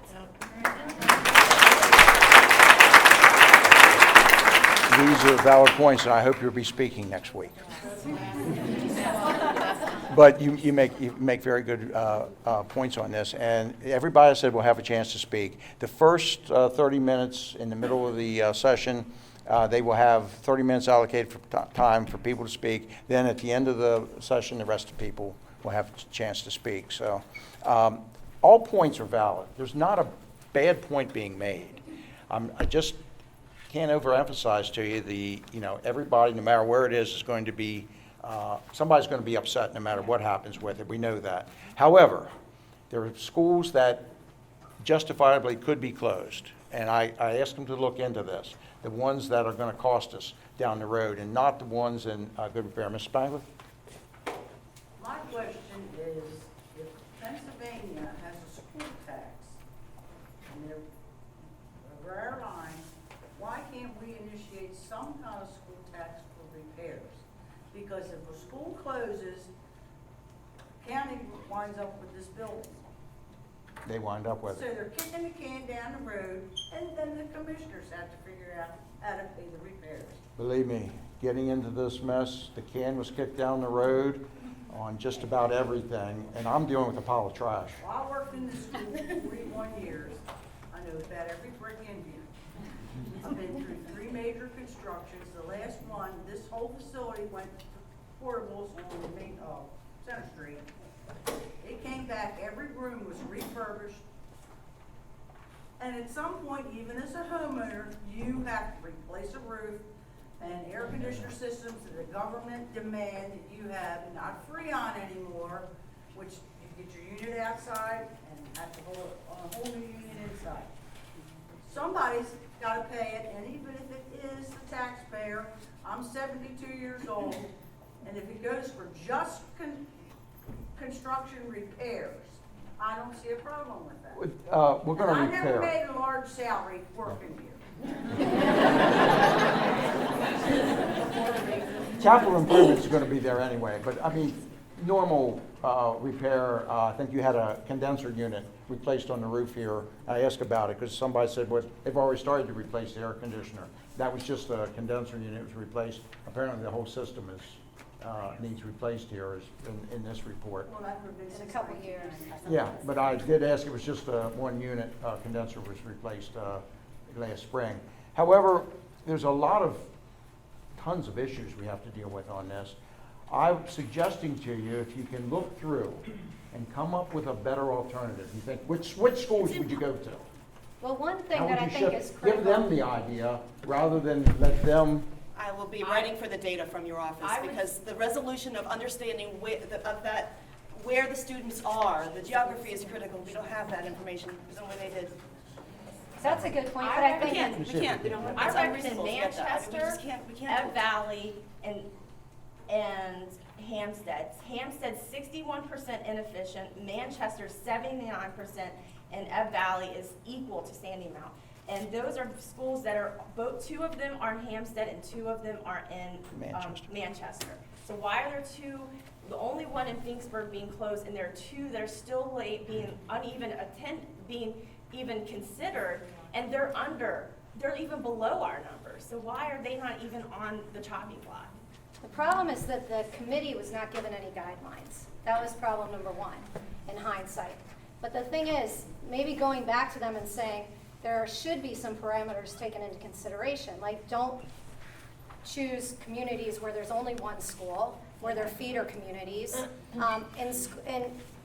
These are valid points, and I hope you'll be speaking next week. But you make very good points on this, and everybody said will have a chance to speak. The first 30 minutes in the middle of the session, they will have 30 minutes allocated for time for people to speak. Then at the end of the session, the rest of the people will have a chance to speak. So all points are valid. There's not a bad point being made. I just can't overemphasize to you everybody, no matter where it is going to be, somebody's going to be upset no matter what happens with it. We know that. However, there are schools that justifiably could be closed, and I asked them to look into this. The ones that are going to cost us down the road, and not the ones in good repair. Ms. Spangler? My question is, if Pennsylvania has a school tax, and they're over our line, why can't we initiate some kind of school tax for repairs? Because if a school closes, county winds up with this building. They wind up with So it. they're kicking the can down the road, and then the commissioners have to figure out how to pay the repairs. Believe me, getting into this mess, the can was kicked down the road on just about everything, and I'm dealing with a pile of trash. Well, I worked in this school for 41 years. I know about every brick in here. I've been through 3 major constructions. The last one, this whole facility went to portables on the main, Center Street. It came back, every room was refurbished. And at some point, even as a homeowner, you have to replace a roof and air conditioner systems that the government demand that you have, not Freon anymore, which you get your unit outside and have to hold on a whole new unit inside. Somebody's got to pay it, and even if it is the taxpayer, I'm 72 years old, and if it goes for just construction repairs, I don't see a problem with that. We're going to And I never repair. made a large salary working here. Capital improvement is going to be there anyway, but I mean, normal repair, I think you had a condenser unit replaced on the roof here. I asked about it because somebody said, well, they've already started to replace the air conditioner. That was just a condenser unit was replaced. Apparently the whole system is, needs replaced here in this report. Well, that would be In a couple years. Yeah, but I did ask, it was just one unit condenser was replaced last spring. However, there's a lot of, tons of issues we have to deal with on this. I'm suggesting to you, if you can look through and come up with a better alternative. You think, which schools would you go to? Well, one thing How would that I you think shift- is critical. Give them the idea rather than let them. I will be writing for the data from your office, because the resolution of understanding where the students are, the geography is critical. We don't have that information, presumably they did. That's a good point, but I We think. can't. I It's recommend unreasonable to get that. We just can't Ebb do it. Valley, and Hampstead. Hampstead's 61% inefficient, Manchester's 79%, and Ebb Valley is equal to Sandymount. And those are schools that are, both 2 of them are in Hampstead and 2 of them are in Manchester. So why are there 2, the only one in Finksburg being closed, and there are 2 that are still late, being being even considered, and they're even below our numbers. So why are they not even on the chopping block? The problem is that the committee was not given any guidelines. That was problem number 1 in hindsight. But the thing is, maybe going back to them and saying there should be some parameters taken into consideration. Like, don't choose communities where there's only 1 school, where they're feeder communities. In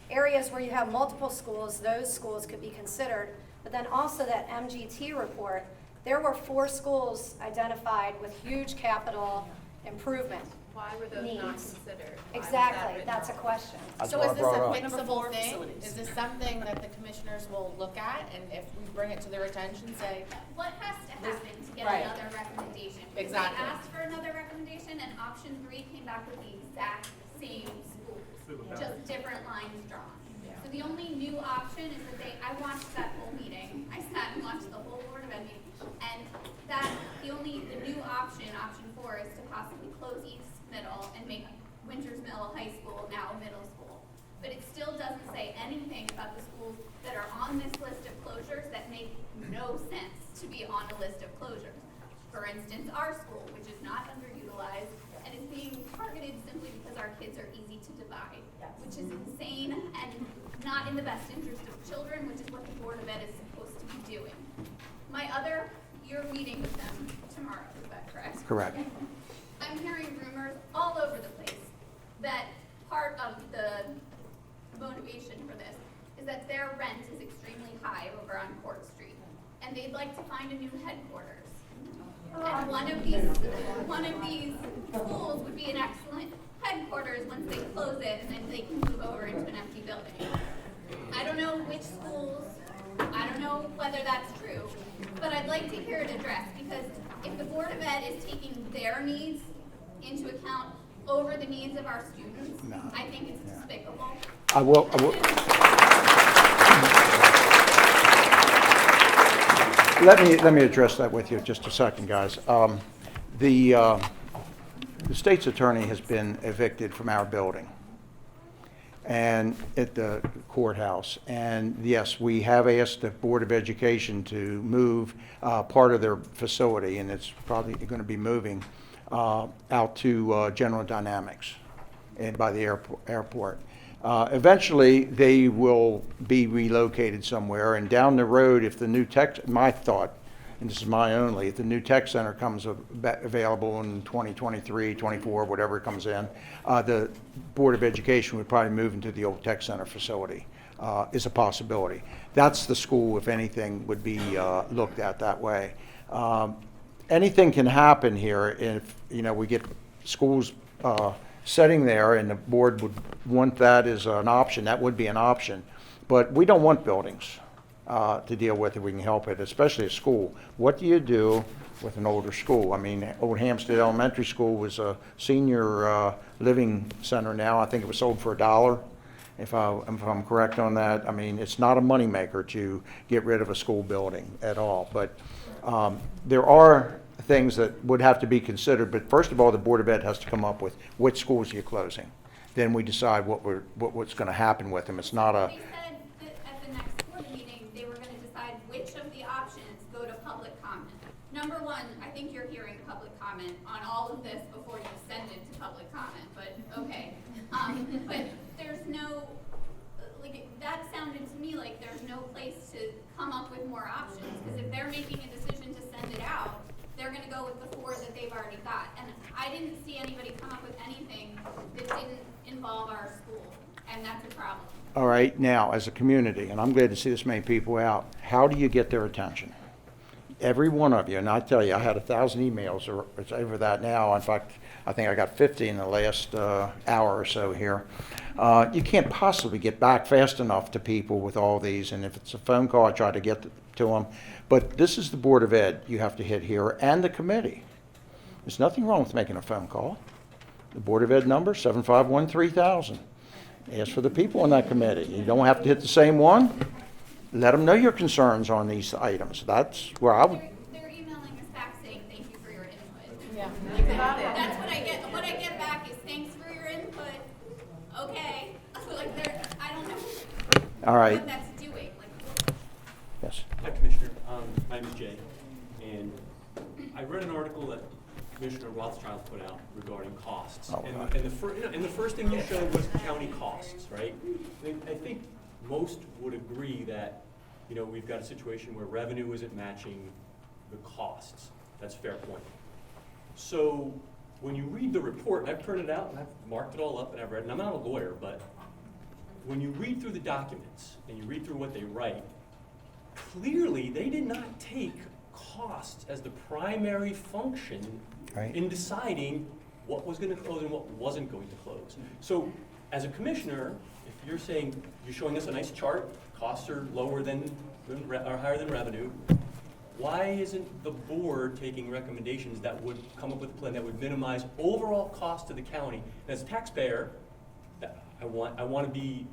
areas where you have multiple schools, those schools could be considered. But then also that MGT report, there were 4 schools identified with huge capital improvement Why were those not needs. considered? Why was Exactly, that that's a written? question. That's So what I is this brought a up. fixable thing? facilities. Is this something that the commissioners will look at, and if we bring it to their attention, say, What has to happen to get Right. another recommendation? Because Exactly. we asked for another recommendation, and option 3 came back with the exact same schools, just different lines drawn. So the only new option is that I watched that whole meeting. I sat and watched the whole Board of Ed meeting, and the new option, option 4, is to possibly close East Middle and make Winters Mill High School now a middle school. But it still doesn't say anything about the schools that are on this list of closures that make no sense to be on a list of closures. For instance, our school, which is not underutilized and is being targeted simply because our kids are easy to divide, which is insane and not in the best interest of children, which is what the Board of Ed is supposed to be doing. You're meeting with them tomorrow, is that correct? Correct. I'm hearing rumors all over the place that part of the motivation for this is that their rent is extremely high over on Court Street, and they'd like to find a new headquarters. And one of these schools would be an excellent headquarters once they close it, and then they can move over into an empty building. I don't know which schools, I don't know whether that's true, but I'd like to hear it addressed, because if the Board of Ed is taking their needs into account over the needs of our students, I think it's despicable. I will. Let me address that with you just a second, guys. The state's attorney has been evicted from our building and at the courthouse. And yes, we have asked the Board of Education to move part of their facility, and it's probably going to be moving out to General Dynamics and by the airport. Eventually, they will be relocated somewhere, and down the road, if the new tech, my thought, and this is my only, if the new tech center comes available in 2023, 24, whatever it comes in, the Board of Education would probably move into the old tech center facility, is a possibility. That's the school, if anything, would be looked at that way. Anything can happen here if, we get schools sitting there and the board would want that as an option. That would be an option. But we don't want buildings to deal with if we can help it, especially a school. What do you do with an older school? I mean, Old Hampstead Elementary School was a senior living center now. I think it was sold for $1, if I'm correct on that. I mean, it's not a moneymaker to get rid of a school building at all. But there are things that would have to be considered. But first of all, the Board of Ed has to come up with which schools you're closing. Then we decide what's going to happen with them. It's not a... They said that at the next board meeting, they were going to decide which of the options go to public comment. Number one, I think you're hearing public comment on all of this before you send it to public comment, but okay. But there's no, that sounded to me like there's no place to come up with more options, because if they're making a decision to send it out, they're going to go with the 4 that they've already got. And I didn't see anybody come up with anything that didn't involve our school, and that's a problem. All right, now, as a community, and I'm glad to see this many people out, how do you get their attention? Every one of you, and I tell you, I had 1,000 emails, or it's over that now. In fact, I think I got 50 in the last hour or so here. You can't possibly get back fast enough to people with all these, and if it's a phone call, I try to get to them. But this is the Board of Ed you have to hit here, and the committee. There's nothing wrong with making a phone call. The Board of Ed number, 751-3000. Ask for the people on that committee. You don't have to hit the same one. Let them know your concerns on these items. That's where I would... They're emailing us back saying thank you for your input. Yeah. That's what I get. What I get back is thanks for your input. Okay. I don't know All right. what that's doing. Yes. Hi, Commissioner. My name is Jay, and I read an article that Commissioner Rothschild put out regarding costs. Oh, and, right. and the first thing you showed was county costs, right? I think most would agree that, we've got a situation where revenue isn't matching the costs. That's a fair point. So when you read the report, and I've printed it out and I've marked it all up and I've read it, and I'm not a lawyer, but when you read through the documents and you read through what they write, clearly they did not take costs as the primary function Right. in deciding what was going to close and what wasn't going to close. So as a commissioner, if you're saying, you're showing us a nice chart, costs are lower or higher than revenue, why isn't the board taking recommendations that would come up with a plan that would minimize overall cost to the county? And as a taxpayer, I want to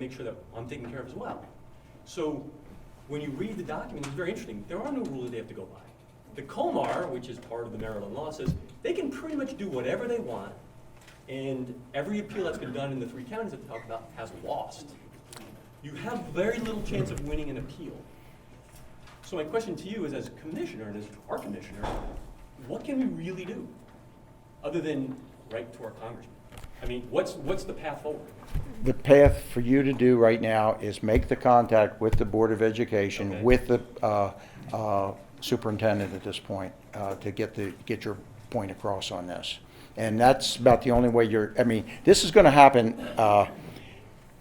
make sure that I'm taken care of as well. So when you read the document, it's very interesting. There are no rules they have to go by. The COMAR, which is part of the Maryland law, says they can pretty much do whatever they want, and every appeal that's been done in the 3 counties that they talk about has lost. You have very little chance of winning an appeal. So my question to you is, as a commissioner and as our commissioner, what can we really do other than write to our congressman? I mean, what's the path forward? The path for you to do right now is make the contact with the Board of Education, Okay. with the superintendent at this point, to get your point across on this. And that's about the only way this is going to happen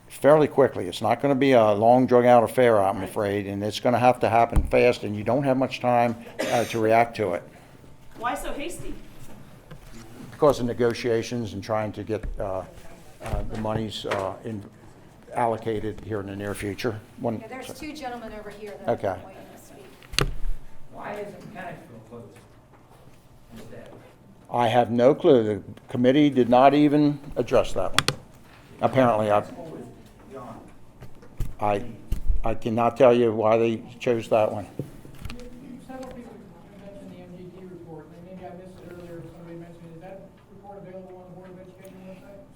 fairly quickly. It's not going to be a long drawn-out affair, I'm afraid, and it's going to have to happen fast, and you don't have much time to react to it Why so hasty? because of negotiations and trying to get the monies allocated here in the near future. Okay, there's 2 gentlemen over here that Okay. are waiting to speak. Why isn't Mechanicsville closed instead? I have no clue. The committee did not even address that one. Apparently, I cannot tell you why they chose that one. Several people mentioned the MGT report, and maybe I missed it earlier, somebody mentioned, is that report available on the Board of Education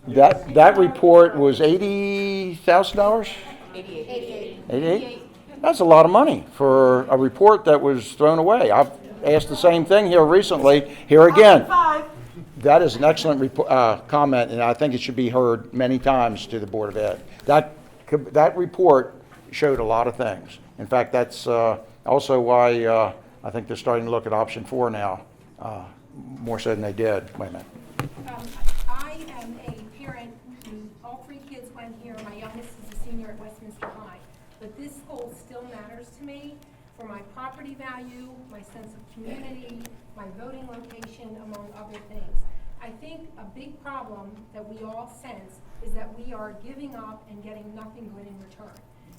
website? That report was $80,000? 88. 88? That's a lot of money for a report that was thrown away. I've asked the same thing here recently. Here again. That is an excellent comment, and I think it should be heard many times to the Board of Ed. That report showed a lot of things. In fact, that's also why I think they're starting to look at option 4 now, more so than they did. Wait a minute. I am a parent who, all 3 kids went here. My youngest is a senior at Westminster High. But this school still matters to me for my property value, my sense of community, my voting location, among other things. I think a big problem that we all sense is that we are giving up and getting nothing good in return.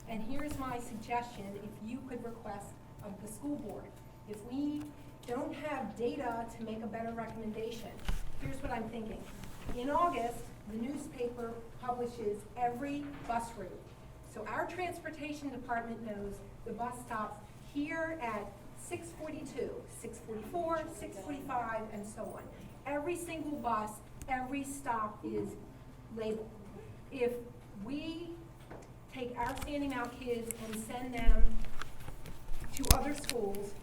And here's my suggestion, if you could request of the school board. If we don't have data to make a better recommendation, here's what I'm thinking. In August, the newspaper publishes every bus route. So our transportation department knows the bus stops here at 6:42, 6:44, 6:45, and so on. Every single bus, every stop is labeled. If we take our Sandymount kids and send them to other schools,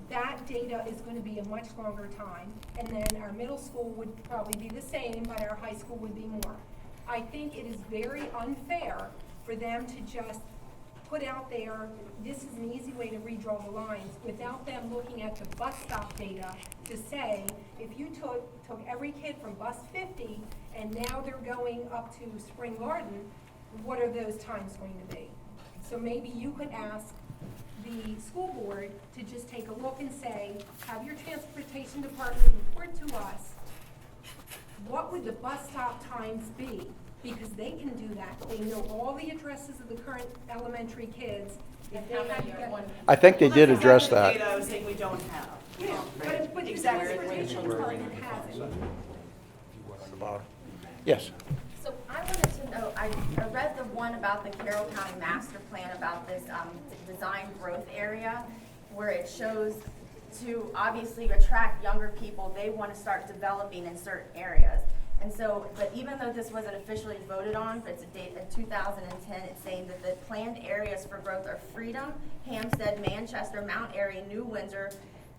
that data is going to be a much longer time. And then our middle school would probably be the same, but our high school would be more. I think it is very unfair for them to just put out there, this is an easy way to redraw the lines, without them looking at the bus stop data to say, if you took every kid from bus 50 and now they're going up to Spring Garden, what are those times going to be? So maybe you could ask the school board to just take a look and say, have your transportation department report to us, what would the bus stop times be? Because they can do that. They know all the addresses of the current elementary kids. If they had to get I think they did address that. Data I was saying we don't have. Yeah, but the Exactly. transportation department has it. Yes. So I wanted to know, I read the one about the Carroll County Master Plan about this design growth area where it shows to obviously attract younger people, they want to start developing in certain areas. And so, but even though this wasn't officially voted on, but it's a date in 2010, it's saying that the planned areas for growth are Freedom, Hampstead, Manchester, Mount Airy, New Windsor,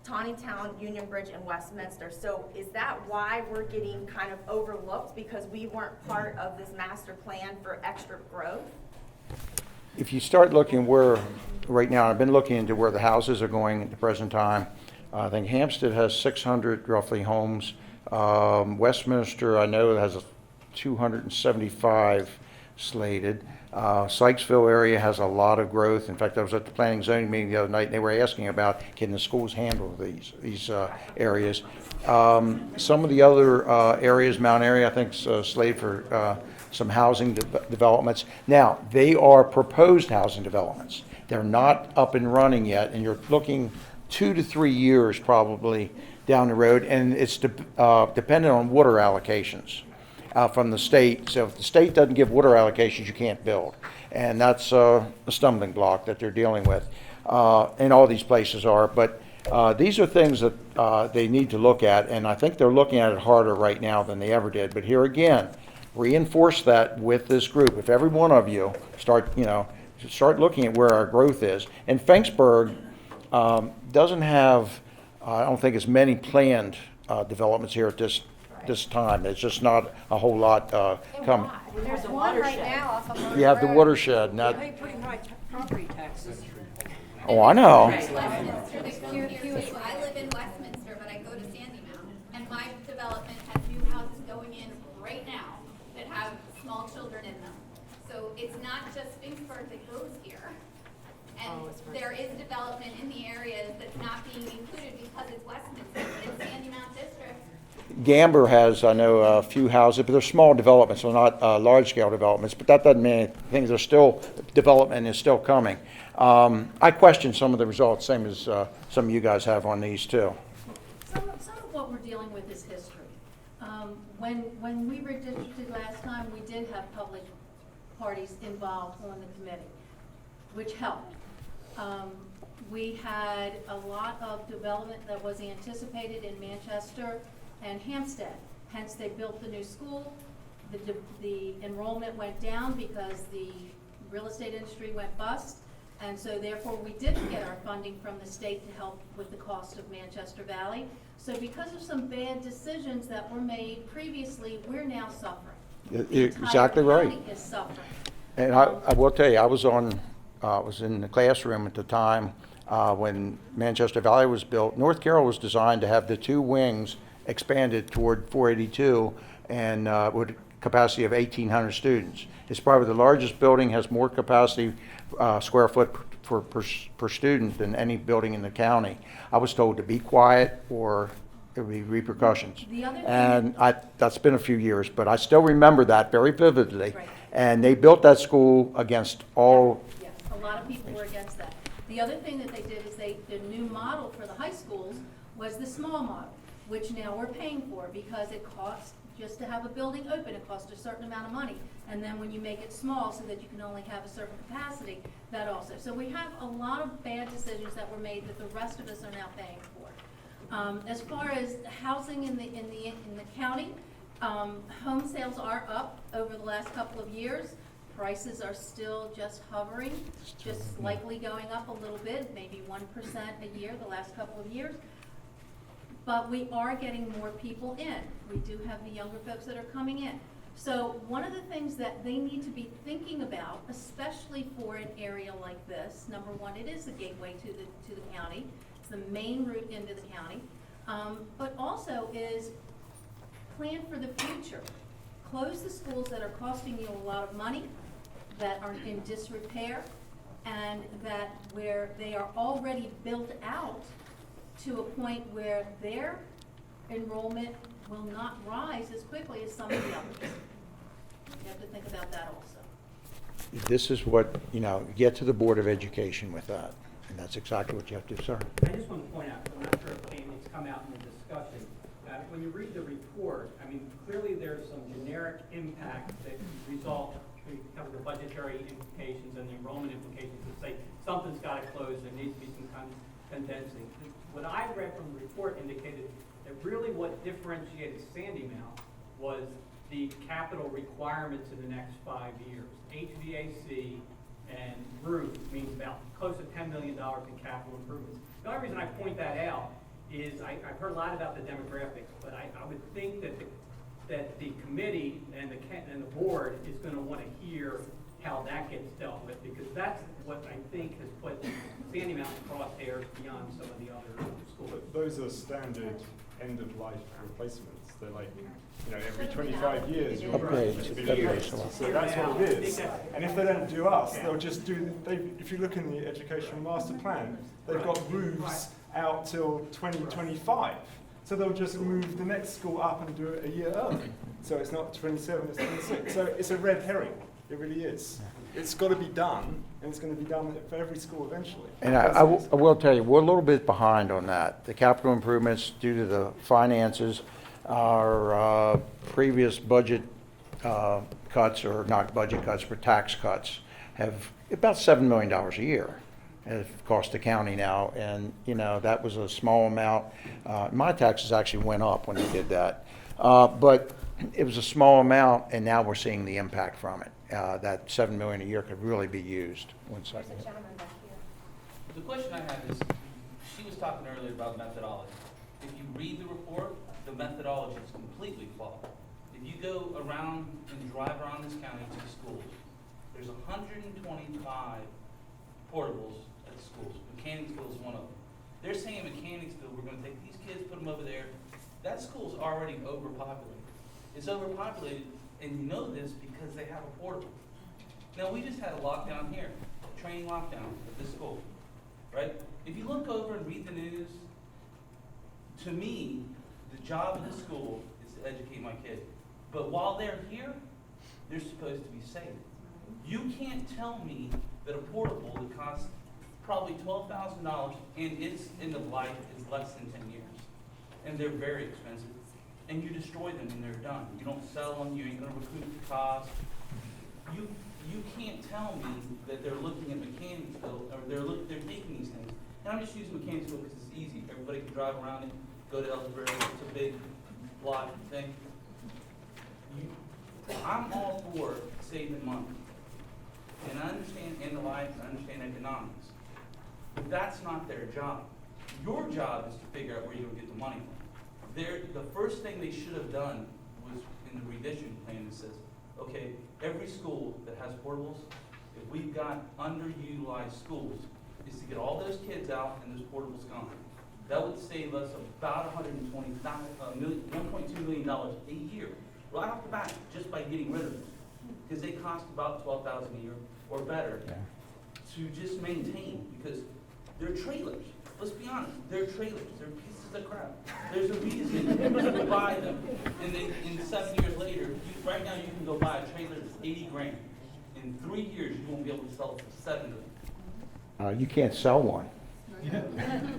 Tawnytown, Union Bridge, and Westminster. So is that why we're getting kind of overlooked because we weren't part of this master plan for extra growth? If you start looking where, right now, I've been looking into where the houses are going at the present time. I think Hampstead has 600 roughly homes. Westminster, I know, has 275. slated. Sykesville area has a lot of growth. In fact, I was at the planning zoning meeting the other night, and they were asking about, can the schools handle these areas? Some of the other areas, Mount area, I think, is slated for some housing developments. Now, they are proposed housing developments. They're not up and running yet, and you're looking 2 to 3 years probably down the road, and it's dependent on water allocations from the state. So if the state doesn't give water allocations, you can't build. And that's a stumbling block that they're dealing with. And all these places are. But these are things that they need to look at, and I think they're looking at it harder right now than they ever did. But here again, reinforce that with this group. If every one of you start looking at where our growth is. And Finksburg doesn't have, I don't think, as many planned developments here at this time. There's just not a whole lot coming. There's one right now off of Brunker. You have the watershed, and that, They pay pretty high property taxes. oh, I know. Westminster, they come here too. I live in Westminster, but I go to Sandymount, and my development has new houses going in right now that have small children in them. So it's not just Finksburg that goes here. And there is development in the areas that's not being included because it's Westminster, but it's Sandymount District. Gamber has, I know, a few houses, but they're small developments, so not large-scale developments. But that doesn't mean anything. There's still, development is still coming. I question some of the results, same as some of you guys have on these too. Some of what we're dealing with is history. When we redistricted last time, we did have public parties involved on the committee, which helped. We had a lot of development that was anticipated in Manchester and Hampstead. Hence, they built the new school. The enrollment went down because the real estate industry went bust. And so therefore, we didn't get our funding from the state to help with the cost of Manchester Valley. So because of some bad decisions that were made previously, we're now suffering. You're exactly right. The county is suffering. And I will tell you, I was in the classroom at the time when Manchester Valley was built. North Carroll was designed to have the 2 wings expanded toward 482 and with a capacity of 1,800 students. It's probably the largest building, has more capacity square foot per student than any building in the county. I was told to be quiet or there would be repercussions. And that's been a few years, but I still remember that very vividly. Right. And they built that school against all. Yes, a lot of people were against that. The other thing that they did is the new model for the high schools was the small model, which now we're paying for because it costs, just to have a building open, it costs a certain amount of money. And then when you make it small so that you can only have a certain capacity, that also. So we have a lot of bad decisions that were made that the rest of us are now paying for. As far as housing in the county, home sales are up over the last couple of years. Prices are still just hovering, just slightly going up a little bit, maybe 1% a year the last couple of years. But we are getting more people in. We do have the younger folks that are coming in. So one of the things that they need to be thinking about, especially for an area like this, number one, it is a gateway to the county. It's the main route into the county. But also is plan for the future. Close the schools that are costing you a lot of money, that are in disrepair, and that where they are already built out to a point where their enrollment will not rise as quickly as some of the others. You have to think about that also. This is what, get to the Board of Education with that. And that's exactly what you have to do, sir. I just want to point out, I'm not sure if it's come out in the discussion, when you read the report, clearly there's some generic impact that result when you cover the budgetary implications and the enrollment implications that say something's got to close, there needs to be some kind of condensing. What I read from the report indicated that really what differentiated Sandymount was the capital requirements in the next 5 years. HVAC and roof means about close to $10 million in capital improvements. The only reason I point that out is I've heard a lot about the demographics, but I would think that the committee and the board is going to want to hear how that gets dealt with, because that's what I think has put Sandymount crosshairs beyond some of the other schools. But those are standard end-of-life replacements. They're like every 25 years, you're Upgrades, going to be upgrades. upgraded. So that's what it is. And if they don't do us, they'll just do, if you look in the educational master plan, they've got roofs out till 2025. So they'll just move the next school up and do it a year early. So it's not 27, it's 26. So it's a red herring. It really is. It's got to be done, and it's going to be done for every school eventually. And I will tell you, we're a little bit behind on that. The capital improvements, due to the finances, our previous budget cuts, or not budget cuts, but tax cuts, have about $7 million a year. It cost the county now, and that was a small amount. My taxes actually went up when they did that, but it was a small amount, and now we're seeing the impact from it. That $7 million a year could really be used. One second. The question I have is, she was talking earlier about methodology. If you read the report, the methodology is completely flawed. If you go around and drive around this county to the schools, there's 125 portables at the schools. Mechanicsville is one of them. They're saying Mechanicsville, we're going to take these kids, put them over there. That school's already overpopulated. It's overpopulated, and you know this because they have a portable. Now, we just had a lockdown here, a training lockdown at this school, right? If you look over and read the news, to me, the job of the school is to educate my kid. But while they're here, they're supposed to be safe. You can't tell me that a portable that costs probably $12,000 and its end of life is less than 10 years. And they're very expensive. And you destroy them and they're done. You don't sell them, you ain't gonna recoup the cost. You can't tell me that they're looking at Mechanicsville, or they're taking these things. And I'm just using Mechanicsville because it's easy. Everybody can drive around it, go to Ellsbury, it's a big block thing. I'm all for saving money. And I understand end of life, and I understand economics. But that's not their job. Your job is to figure out where you're gonna get the money from. The first thing they should have done was in the redistricting plan that says, okay, every school that has portables, if we've got underutilized schools, is to get all those kids out and those portables gone. That would save us about $1.2 million a year, right off the bat, just by getting rid of them. Because they cost about $12,000 a year or better to just maintain, because they're trailers. Let's be honest, they're trailers. They're pieces of crap. There's a reason people buy them, and then in 7 years later, right now you can go buy a trailer that's 80 grand. In 3 years, you won't be able to sell it for 70. You can't sell one.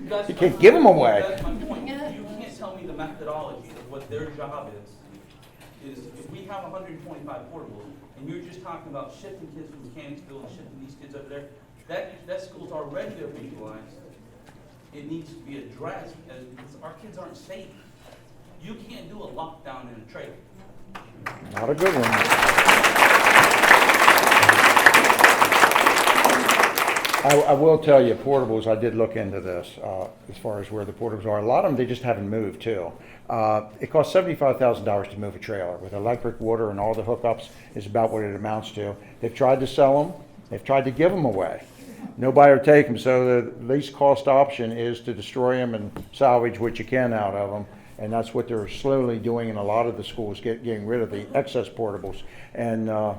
That's You can't give them away. That's my point. You can't tell me the methodology of what their job is if we have 125 portables, and you're just talking about shifting kids from Mechanicsville and shifting these kids over there, that school's already overutilized. It needs to be addressed because our kids aren't safe. You can't do a lockdown in a trailer. Not a good one. I will tell you, portables, I did look into this as far as where the portables are. A lot of them, they just haven't moved too. It costs $75,000 to move a trailer with electric, water, and all the hookups is about what it amounts to. They've tried to sell them. They've tried to give them away. Nobody will take them, so the least cost option is to destroy them and salvage what you can out of them. And that's what they're slowly doing in a lot of the schools, getting rid of the excess portables. And I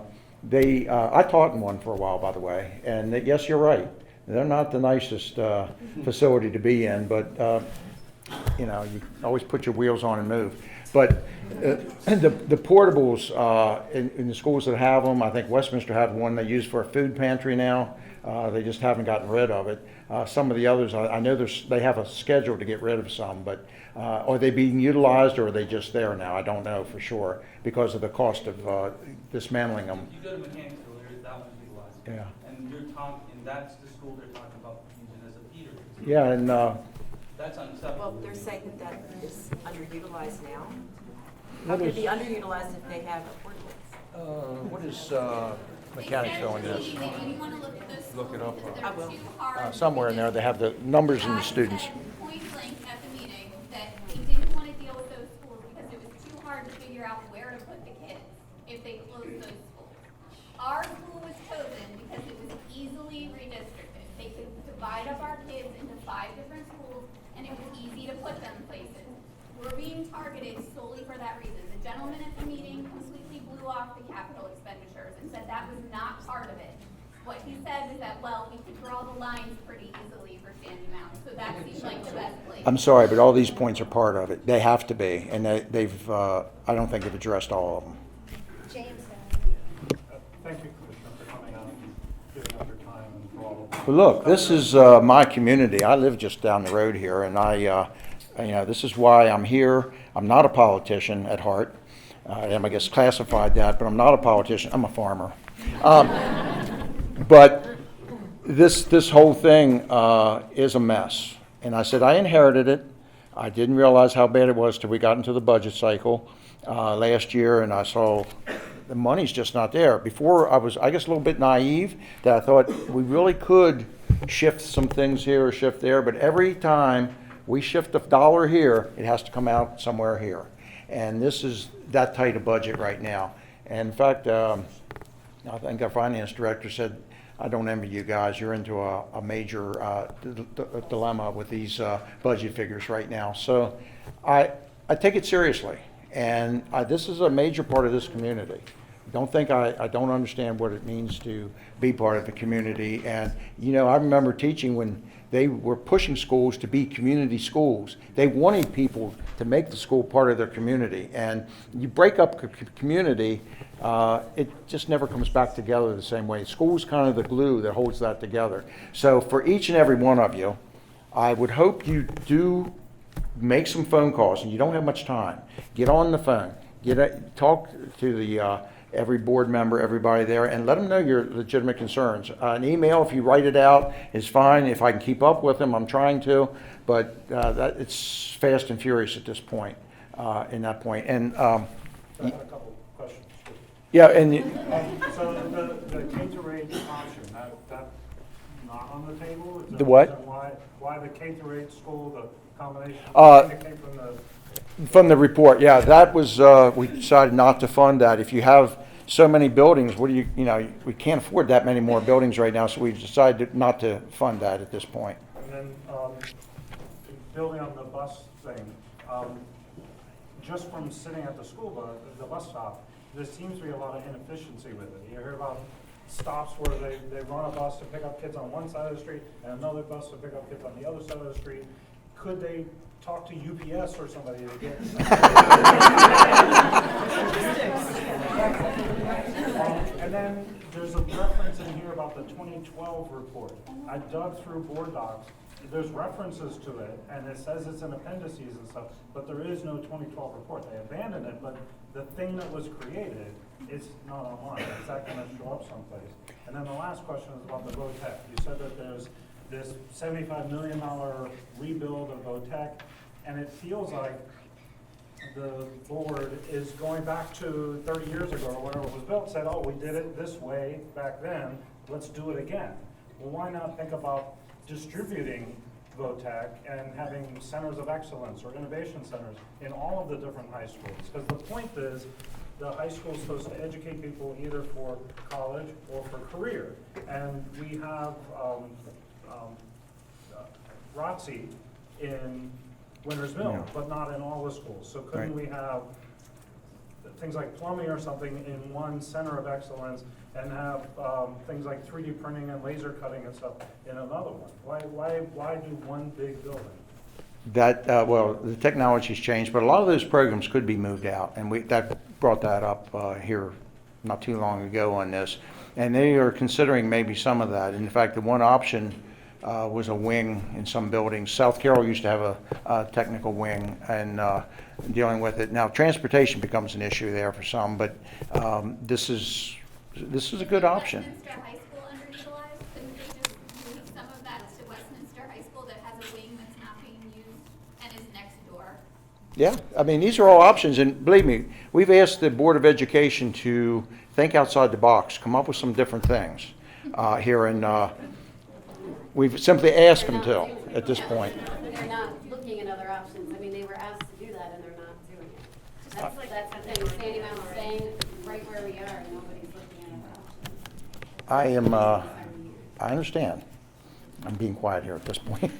taught in one for a while, by the way, and yes, you're right. They're not the nicest facility to be in, but you always put your wheels on and move. But the portables in the schools that have them, I think Westminster had one they use for a food pantry now. They just haven't gotten rid of it. Some of the others, I know they have a schedule to get rid of some, but are they being utilized or are they just there now? I don't know for sure because of the cost of dismantling them. You go to Mechanicsville, that one's utilized. Yeah. And that's the school they're talking about using as a feeder. Yeah, and that's unacceptable. Well, they're saying that is underutilized now. How could it be underutilized if they have portables? what is Mechanicsville in this? Look it up. I will. Somewhere in there, they have the numbers and the students. Point blank at the meeting that he didn't want to deal with those schools because it was too hard to figure out where to put the kids if they closed those schools. Our school was chosen because it was easily redistricted. They could divide up our kids into 5 different schools and it was easy to put them places. We're being targeted solely for that reason. The gentleman at the meeting completely blew off the capital expenditures and said that was not part of it. What he said was that, well, we could draw the lines pretty easily for Sandymount, so that seems like the best place. I'm sorry, but all these points are part of it. They have to be, and they've, I don't think they've addressed all of them. James. Thank you, Commissioner, for coming out and giving up your time and for all of Well, look, this is my community. I live just down the road here, and this is why I'm here. I'm not a politician at heart. I am, I guess, classified that, but I'm not a politician. I'm a farmer. But this whole thing is a mess. And I said I inherited it. I didn't realize how bad it was till we got into the budget cycle last year, and I saw the money's just not there. Before I was, I guess, a little bit naive that I thought we really could shift some things here or shift there, but every time we shift a dollar here, it has to come out somewhere here. And this is that tight a budget right now. And in fact, I think our finance director said, I don't envy you guys. You're into a major dilemma with these budget figures right now. So I take it seriously. And this is a major part of this community. Don't think I don't understand what it means to be part of the community. And, I remember teaching when they were pushing schools to be community schools. They wanted people to make the school part of their community. And you break up a community, it just never comes back together the same way. School's kind of the glue that holds that together. So for each and every one of you, I would hope you do make some phone calls, and you don't have much time. Get on the phone. Talk to the every board member, everybody there, and let them know your legitimate concerns. An email, if you write it out, is fine. If I can keep up with them, I'm trying to, but it's fast and furious at this point, in that point. And I have a couple questions. yeah, and so the K-8 option, that not on the table? Is The what? Why the K-8 school, the combination? It came from the report, yeah, that was, we decided not to fund that. If you have so many buildings, what do we can't afford that many more buildings right now, so we decided not to fund that at this point. And then, building on the bus thing, just from sitting at the bus stop, there seems to be a lot of inefficiency with it. You hear about stops where they run a bus to pick up kids on one side of the street and another bus to pick up kids on the other side of the street. Could they talk to UPS or somebody to get and then there's a reference in here about the 2012 report. I dug through board docs. There's references to it, and it says it's in appendices and stuff, but there is no 2012 report. They abandoned it, but the thing that was created is not online. Is that going to show up someplace? And then the last question is about the VOTEC. You said that there's this $75 million rebuild of VOTEC, and it feels like the board is going back to 30 years ago or whenever it was built, said, oh, we did it this way back then, let's do it again. Well, why not think about distributing VOTEC and having centers of excellence or innovation centers in all of the different high schools? Because the point is, the high school is supposed to educate people either for college or for career. And we have ROTC in Winters Mill, but not in all the schools. So couldn't we have things like plumbing or something in one center of excellence and have things like 3D printing and laser cutting and stuff in another one? Why do one big building? That, well, the technology's changed, but a lot of those programs could be moved out, and that brought that up here not too long ago on this. And they are considering maybe some of that. In fact, the one option was a wing in some buildings. South Carroll used to have a technical wing and dealing with it. Now, transportation becomes an issue there for some, but this is a good option. Westminster High School underutilized? Couldn't they just move some of that to Westminster High School that has a wing that's not being used and is next door? Yeah, I mean, these are all options, and believe me, we've asked the Board of Education to think outside the box, come up with some different things here, and we've simply asked them to at this point. They're not looking at other options. I mean, they were asked to do that, and they're not doing it. That's the thing. Sandymount staying right where we are, and nobody's looking at other options. I understand. I'm being quiet here at this point.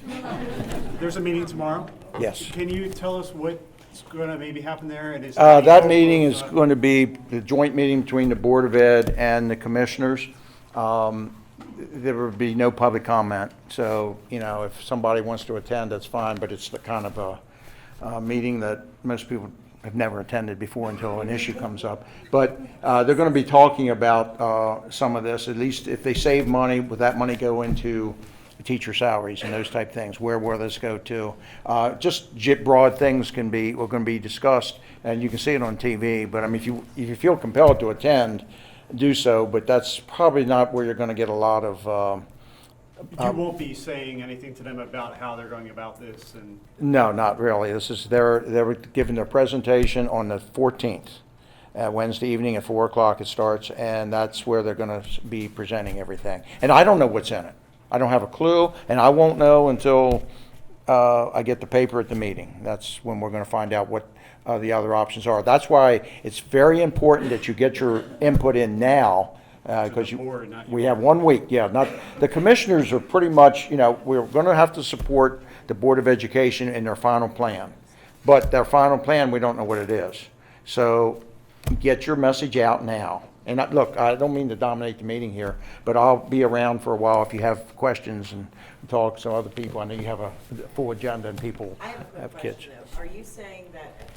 There's a meeting tomorrow. Yes. Can you tell us what It's going to maybe happen there, and it's. That meeting is going to be the joint meeting between the Board of Ed and the commissioners. There will be no public comment, so, you know, if somebody wants to attend, that's fine, but it's the kind of a meeting that most people have never attended before until an issue comes up. But they're going to be talking about some of this, at least if they save money, would that money go into teacher salaries and those type things? Where will this go to? Just broad things are going to be discussed, and you can see it on TV. But I mean, if you feel compelled to attend, do so. But that's probably not where you're going to get a lot of. You won't be saying anything to them about how they're going about this, and. No, not really. This is they're giving their presentation on the 14th. Wednesday evening at 4 o'clock it starts, and that's where they're going to be presenting everything. And I don't know what's in it. I don't have a clue, and I won't know until I get the paper at the meeting. That's when we're going to find out what the other options are. That's why it's very important that you get your input in now, because we have 1 week. Yeah, not the commissioners are pretty much, you know, we're going to have to support the Board of Education in their final plan, but their final plan, we don't know what it is. So get your message out now. And look, I don't mean to dominate the meeting here, but I'll be around for a while if you have questions and talk to other people. I know you have a full agenda and people have kids. Are you saying that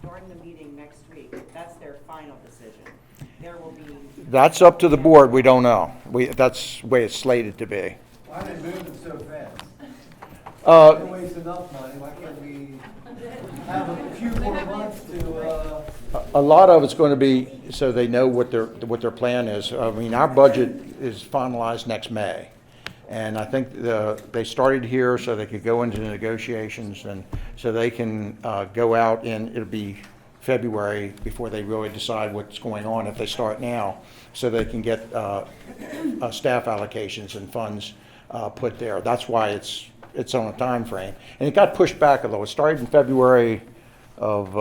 during the meeting next week, that's their final decision? There will be. That's up to the board. We don't know. That's the way it's slated to be. Why are they moving so fast? They waste enough money. Why can't we have a few more months to? A lot of it's going to be so they know what their plan is. I mean, our budget is finalized next May, and I think they started here so they could go into the negotiations, and so they can go out, and it'll be February before they really decide what's going on if they start now, so they can get staff allocations and funds put there. That's why it's on a time frame, and it got pushed back a little. It started in February of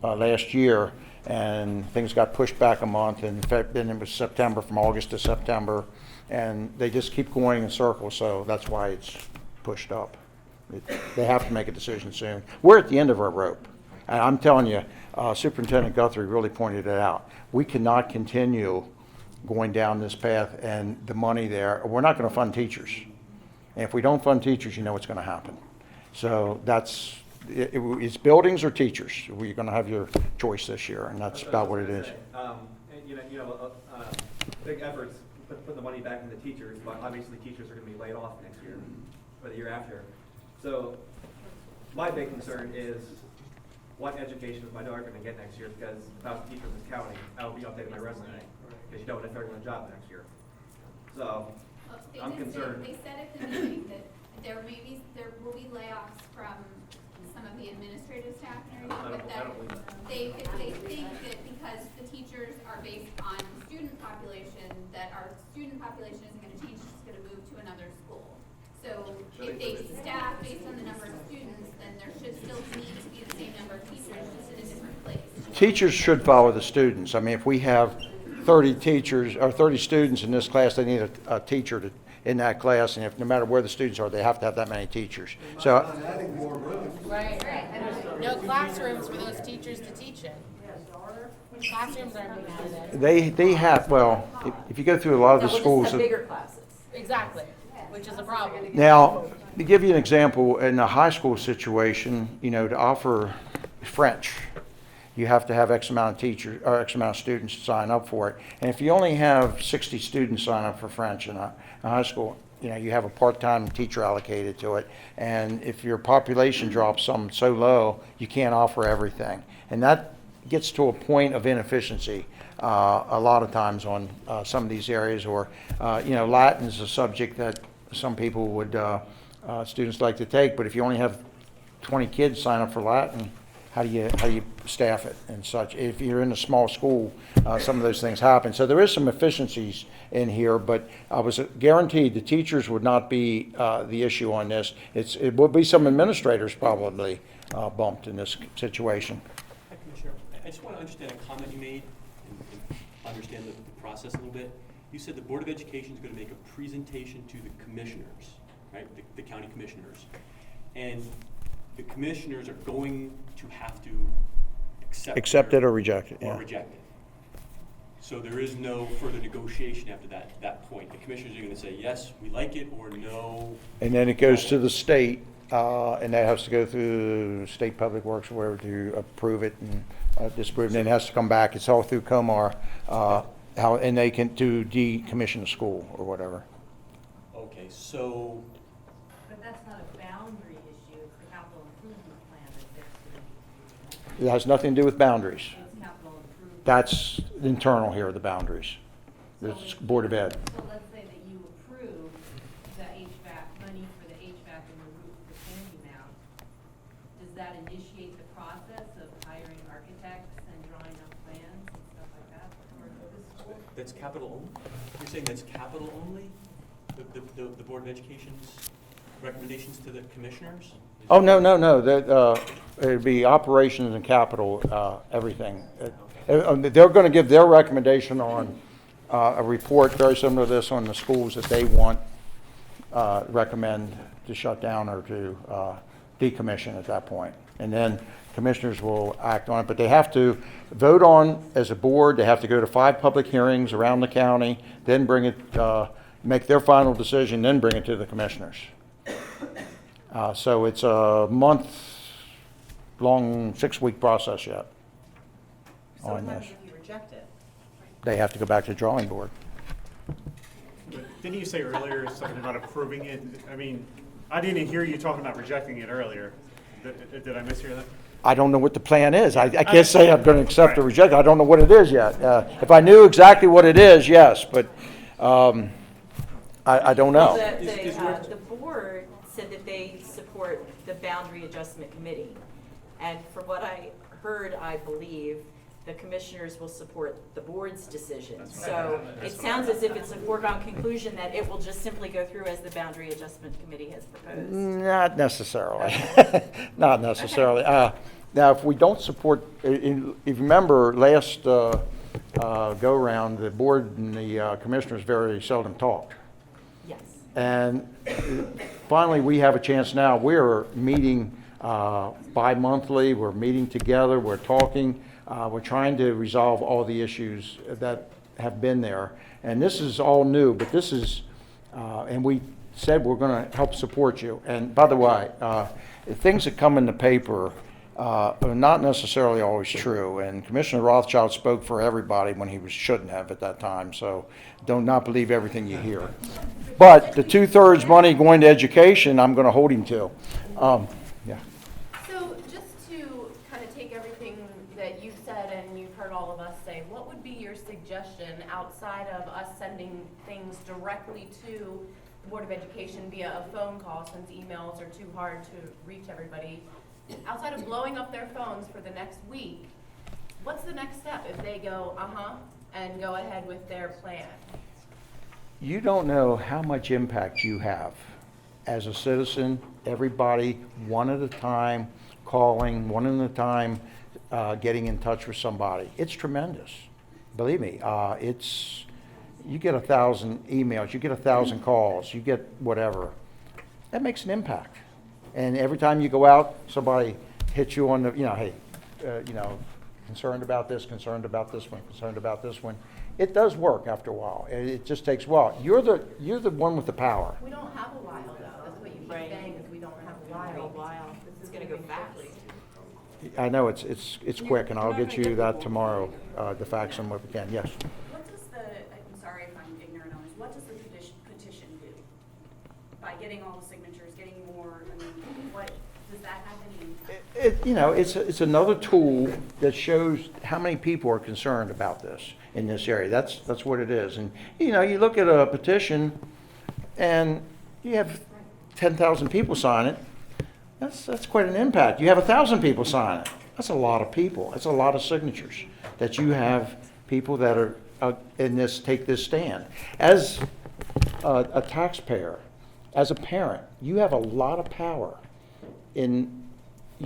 last year, and things got pushed back a month, and then it was September, from August to September, and they just keep going in circles, so that's why it's pushed up. They have to make a decision soon. We're at the end of our rope, and I'm telling you, Superintendent Guthrie really pointed it out. We cannot continue going down this path, and the money there, we're not going to fund teachers. And if we don't fund teachers, you know what's going to happen. So that's, it's buildings or teachers. We're going to have your choice this year, and that's about what it is. Big efforts put the money back into teachers, but obviously teachers are going to be laid off next year or the year after. So my big concern is what education is my daughter going to get next year, because if I was a teacher in this county, I would be updating my resume, because you don't know if they're going to job next year. So I'm concerned. They said at the meeting that there will be layoffs from some of the administrative staff and everything, but that they think that because the teachers are based on student population, that our student population isn't going to change, it's going to move to another school. So if they staff based on the number of students, then there should still need to be the same number of teachers, just in a different place. Teachers should follow the students. I mean, if we have 30 teachers or 30 students in this class, they need a teacher in that class, and if no matter where the students are, they have to have that many teachers. So, Right. No classrooms for those teachers to teach in. Classrooms aren't being added. they have, well, if you go through a lot of the schools. Bigger classes. Exactly, which is a problem. Now, to give you an example, in a high school situation, you know, to offer French, you have to have X amount of teachers or X amount of students sign up for it. And if you only have 60 students sign up for French in a high school, you know, you have a part-time teacher allocated to it. And if your population drops so low, you can't offer everything. And that gets to a point of inefficiency a lot of times on some of these areas. Or, you know, Latin is a subject that some people would, students like to take, but if you only have 20 kids sign up for Latin, how do you staff it and such? If you're in a small school, some of those things happen. So there is some efficiencies in here, but I was guaranteed the teachers would not be the issue on this. It would be some administrators probably bumped in this situation. Hi, Commissioner. I just want to understand a comment you made and understand the process a little bit. You said the Board of Education is going to make a presentation to the commissioners, right? The county commissioners. And the commissioners are going to have to Accept it or reject it, or yeah. reject it. So there is no further negotiation after that point. The commissioners are going to say, yes, we like it, or no. And then it goes to the state, and that has to go through State Public Works or wherever to approve it and disapprove, and then it has to come back. It's all through Comar, and they can decommission the school or whatever. Okay, so But that's not a boundary issue, it's the capital improvement plan that fixes it. It has nothing to do with boundaries. It's capital improvement. That's internal here, the boundaries. The Board of Ed. So let's say that you approve the HVAC, money for the HVAC and the roof for Sandymount. Does that initiate the process of hiring architects and drawing up plans and stuff like that for the school? that's capital only? You're saying that's capital only? The Board of Education's recommendations to the commissioners? Oh, no. That, it'd be operations and capital, everything. They're going to give their recommendation on a report very similar to this on the schools that they want, recommend to shut down or to decommission at that point. And then commissioners will act on it, but they have to vote on, as a board, they have to go to 5 public hearings around the county, then bring it, make their final decision, then bring it to the commissioners. So it's a month-long, 6-week process yet So on what this. happens if you reject it? They have to go back to the drawing board. Didn't you say earlier something about approving it? I mean, I didn't hear you talking about rejecting it earlier. Did I mishear that? I don't know what the plan is. I can't say I'm going to accept or reject it. I don't know what it is yet. If I knew exactly what it is, yes, but I don't know. The board said that they support the Boundary Adjustment Committee. And from what I heard, I believe, the commissioners will support the board's decision. So it sounds as if it's a foregone conclusion that it will just simply go through as the Boundary Adjustment Committee has proposed. Not necessarily. Not necessarily. Now, if we don't support, if you remember last go-around, the board and the commissioners very seldom talked. Yes. And finally, we have a chance now. We're meeting bi-monthly. We're meeting together. We're talking. We're trying to resolve all the issues that have been there. And this is all new, but this is, and we said we're going to help support you. And by the way, things that come in the paper are not necessarily always true. And Commissioner Rothschild spoke for everybody when he shouldn't have at that time. So do not believe everything you hear. But the 2/3 money going to education, I'm going to hold him to. Yeah. So just to kind of take everything that you've said and you've heard all of us say, what would be your suggestion outside of us sending things directly to the Board of Education via a phone call, since emails are too hard to reach everybody? Outside of blowing up their phones for the next week, what's the next step if they go, and go ahead with their plan? You don't know how much impact you have as a citizen, everybody, one at a time, calling, one at a time, getting in touch with somebody. It's tremendous. Believe me, you get 1,000 emails, you get 1,000 calls, you get whatever. That makes an impact. And every time you go out, somebody hits you on the, hey, concerned about this one, concerned about this one. It does work after a while. It just takes a while. You're the one with the power. We don't have a while though. That's what you keep saying, is we don't have a while. This is going to go fast. I know it's quick, and I'll get you that tomorrow, the facts and what we can. Yes. What does I'm sorry if I'm ignorant on this, what does the petition do? By getting all the signatures, getting more, what, does that have any? It's another tool that shows how many people are concerned about this in this area. That's what it is. And, you look at a petition and you have 10,000 people sign it. That's quite an impact. You have 1,000 people sign it. That's a lot of people. That's a lot of signatures that you have people that are in this, take this stand. As a taxpayer, as a parent, you have a lot of power. You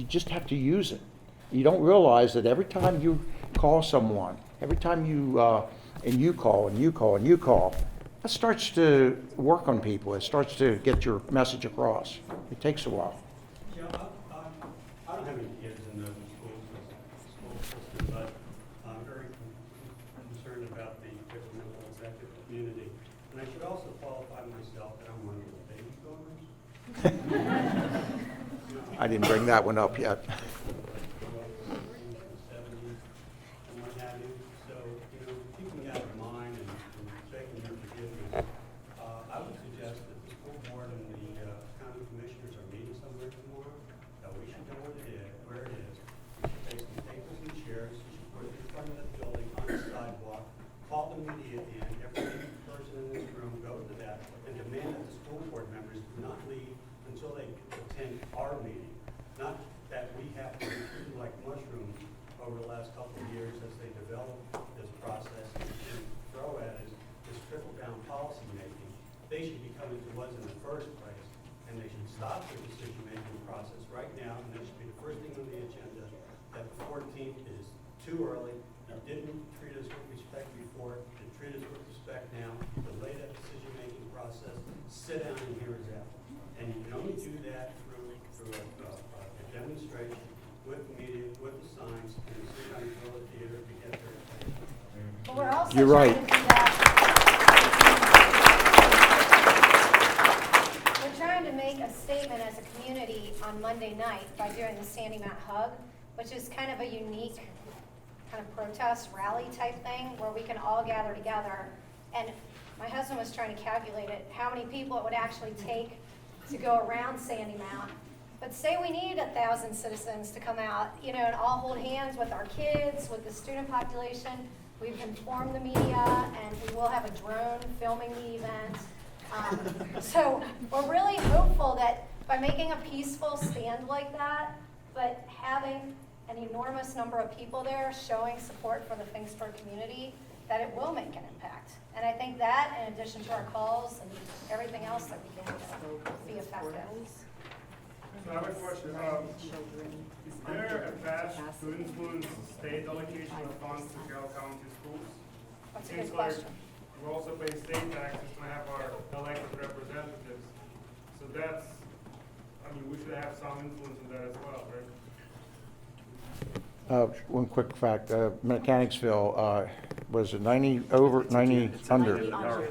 just have to use it. You don't realize that every time you call someone, every time you call, that starts to work on people. It starts to get your message across. It takes a while. Joe, don't have any kids in the school system, but I'm very concerned about the different mental effect of the community. And I should also qualify myself that I'm one of the baby boomers. I didn't bring that one up yet. Keeping that in mind and begging your forgiveness, I would suggest that the school board and the county commissioners are meeting somewhere tomorrow, that we should know where it is. We should take some tables and chairs, we should put it in front of the building on the sidewalk, call the media in, every person in this room go to that, and demand that the school board members do not leave until they attend our meeting. Not that we have to be treated like mushrooms over the last couple of years as they develop this process and throw at us this trickle-down policy making. They should be coming to us in the first place, and they should stop their decision-making process right now, and that should be the first thing on the agenda, that the 14th is too early. You didn't treat us with respect before, you treat us with respect now. You delay that decision-making process, sit down and hear us out. And you can only do that through a demonstration with the media, with the signs, and the City County Village Theater to get their attention. But we're also You're right. trying to do that. We're trying to make a statement as a community on Monday night by doing the Sandymount Hug, which is kind of a unique kind of protest rally type thing where we can all gather together. And my husband was trying to calculate it, how many people it would actually take to go around Sandymount. But say we need 1,000 citizens to come out, and all hold hands with our kids, with the student population. We've informed the media, and we will have a drone filming the event. So we're really hopeful that by making a peaceful stand like that, but having an enormous number of people there showing support for the Finksburg community, that it will make an impact. And I think that, in addition to our calls and everything else that we can do, will be effective. So I have a question. Is there a path to influence state allocation of funds to Carroll County schools? That's a Seems good like question. we also pay state taxes to have our elected representatives. So that's, we should have some influence in that as well, right? One quick fact, Mechanicsville was it 90 over, 90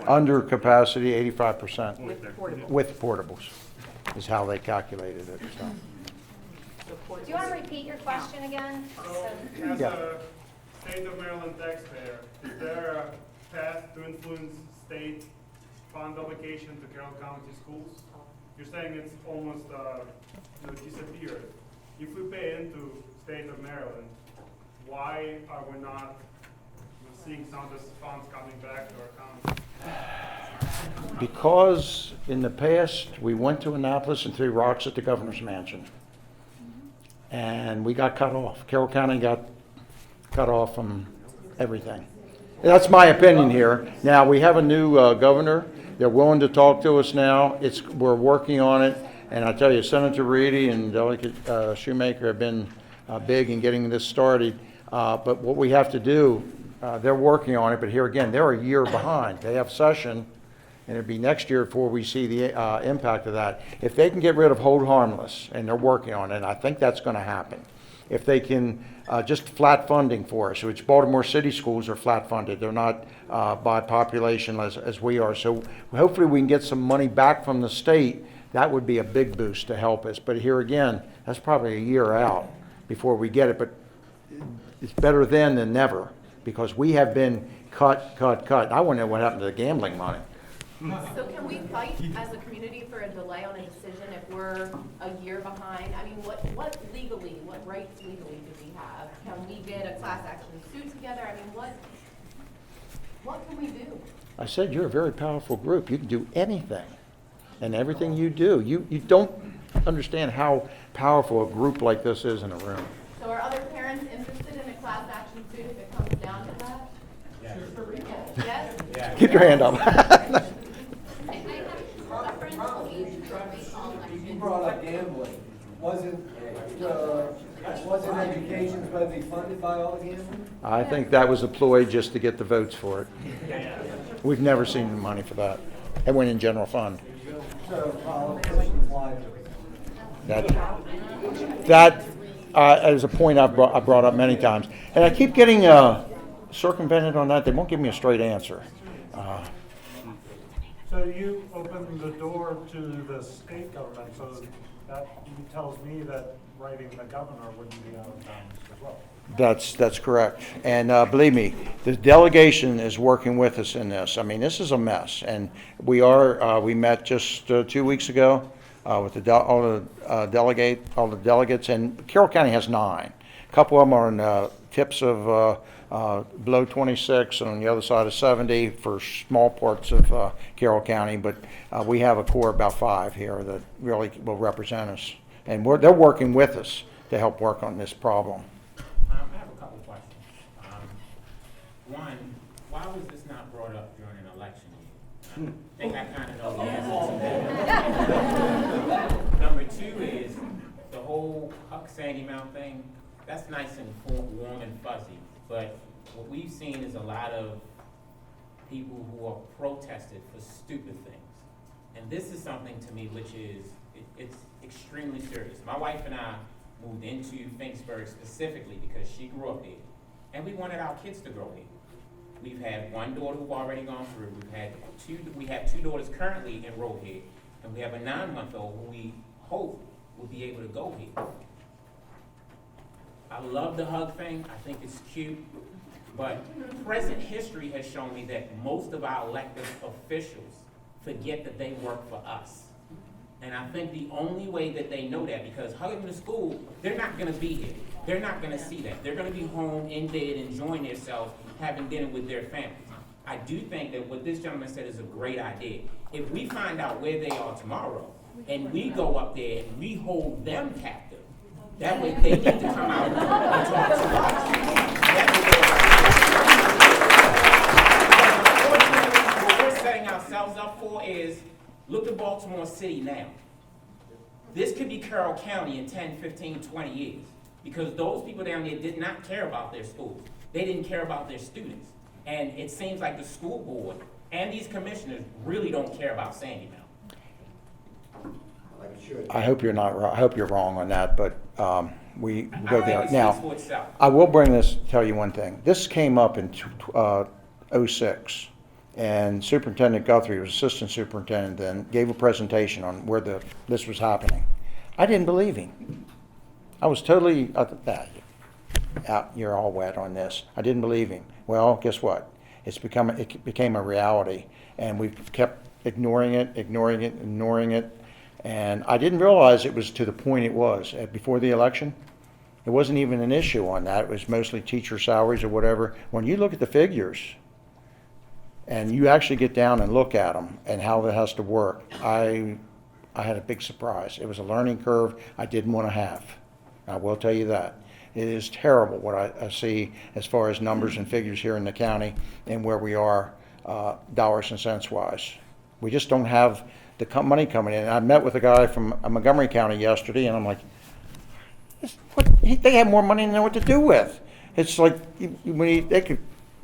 under capacity, 85% with portables is how they calculated it. So. Do you want to repeat your question again? So, as a state of Maryland taxpayer, is there a path to influence state fund allocation to Carroll County schools? You're saying it's almost disappeared. If we pay into state of Maryland, why are we not seeing some of those funds coming back to our county? Because in the past, we went to Annapolis and threw rocks at the governor's mansion. And we got cut off. Carroll County got cut off from everything. That's my opinion here. Now, we have a new governor. They're willing to talk to us now. We're working on it. And I tell you, Senator Reedy and Delegate Shoemaker have been big in getting this started. But what we have to do, they're working on it. But here again, they're a year behind. They have session, and it'll be next year before we see the impact of that. If they can get rid of hold harmless, and they're working on it, and I think that's going to happen. If they can just flat funding for us, which Baltimore City schools are flat funded. They're not by population as we are. So hopefully we can get some money back from the state. That would be a big boost to help us. But here again, that's probably a year out before we get it. But it's better then than never, because we have been cut. I want to know what happened to the gambling money. So can we fight as a community for a delay on a decision if we're a year behind? I mean, what rights legally do we have? Can we get a class action suit together? I mean, what can we do? I said you're a very powerful group. You can do anything and everything you do. You don't understand how powerful a group like this is in a room. So are other parents interested in a class action suit if it comes down to that? Yes? Yes? Keep your hand up. You brought up gambling. Wasn't education supposed to be funded by all the gambling? I think that was a ploy just to get the votes for it. We've never seen the money for that. It went in general fund. So politicians lie to us. As a point I brought up many times. And I keep getting circumvented on that. They won't give me a straight answer. So you opened the door to the state government, so that tells me that writing the governor wouldn't be out of bounds as well. That's correct. And believe me, the delegation is working with us in this. I mean, this is a mess. And we met just 2 weeks ago with all the delegates, and Carroll County has 9. A couple of them are on tips of below 26 and on the other side of 70 for small parts of Carroll County, but we have a core of about 5 here that really will represent us. And they're working with us to help work on this problem. I have a couple questions. One, why was this not brought up during an election year? I think I kind of know the answer to that. Number 2 is the whole Huck Sandymount thing. That's nice and warm and fuzzy, but what we've seen is a lot of people who are protested for stupid things. And this is something to me which is, it's extremely serious. My wife and I moved into Finksburg specifically because she grew up here, and we wanted our kids to grow here. We've had one daughter who's already gone through. We have 2 daughters currently enrolled here, and we have a 9-month-old who we hope will be able to go here. I love the hug thing. I think it's cute. But present history has shown me that most of our elected officials forget that they work for us. And I think the only way that they know that, because hugging the school, they're not going to be here. They're not going to see that. They're going to be home in bed enjoying themselves, having dinner with their families. I do think that what this gentleman said is a great idea. If we find out where they are tomorrow, and we go up there and we hold them captive, that way they need to come out and talk to us. What we're setting ourselves up for is, look at Baltimore City now. This could be Carroll County in 10, 15, 20 years, because those people down there did not care about their schools. They didn't care about their students. And it seems like the school board and these commissioners really don't care about Sandymount. I hope you're not wrong. I hope you're wrong on that, but we go there. It Now, speaks for itself. I will tell you one thing. This came up in 06, and Superintendent Guthrie was assistant superintendent then, gave a presentation on where this was happening. I didn't believe him. I was totally, you're all wet on this. I didn't believe him. Well, guess what? It became a reality, and we've kept ignoring it. And I didn't realize it was to the point it was. Before the election, it wasn't even an issue on that. It was mostly teacher salaries or whatever. When you look at the figures, and you actually get down and look at them and how that has to work, I had a big surprise. It was a learning curve I didn't want to have. I will tell you that. It is terrible what I see as far as numbers and figures here in the county and where we are dollars and cents wise. We just don't have the money coming in. I met with a guy from Montgomery County yesterday, and I'm like, they have more money than they know what to do with. It's like they could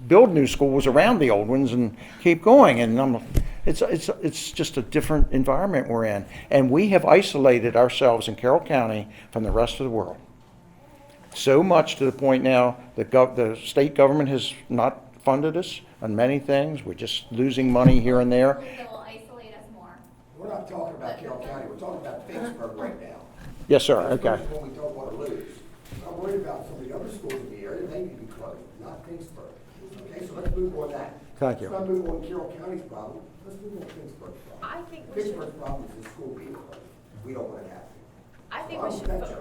build new schools around the old ones and keep going. And I'm like, it's just a different environment we're in, and we have isolated ourselves in Carroll County from the rest of the world. So much to the point now that the state government has not funded us on many things. We're just losing money here and there. We're not talking about Carroll County, we're talking about Finksburg right now. Yes, sir, okay. That's what we don't want to lose. I'm worried about some of the other schools in the area, they need to be closed, not Finksburg. Okay, so let's move on that. Thank you. Let's not move on Carroll County's problem, let's move on Finksburg's problem. I think we should. Finksburg's problem is the school being closed. We don't want to have to. I think we should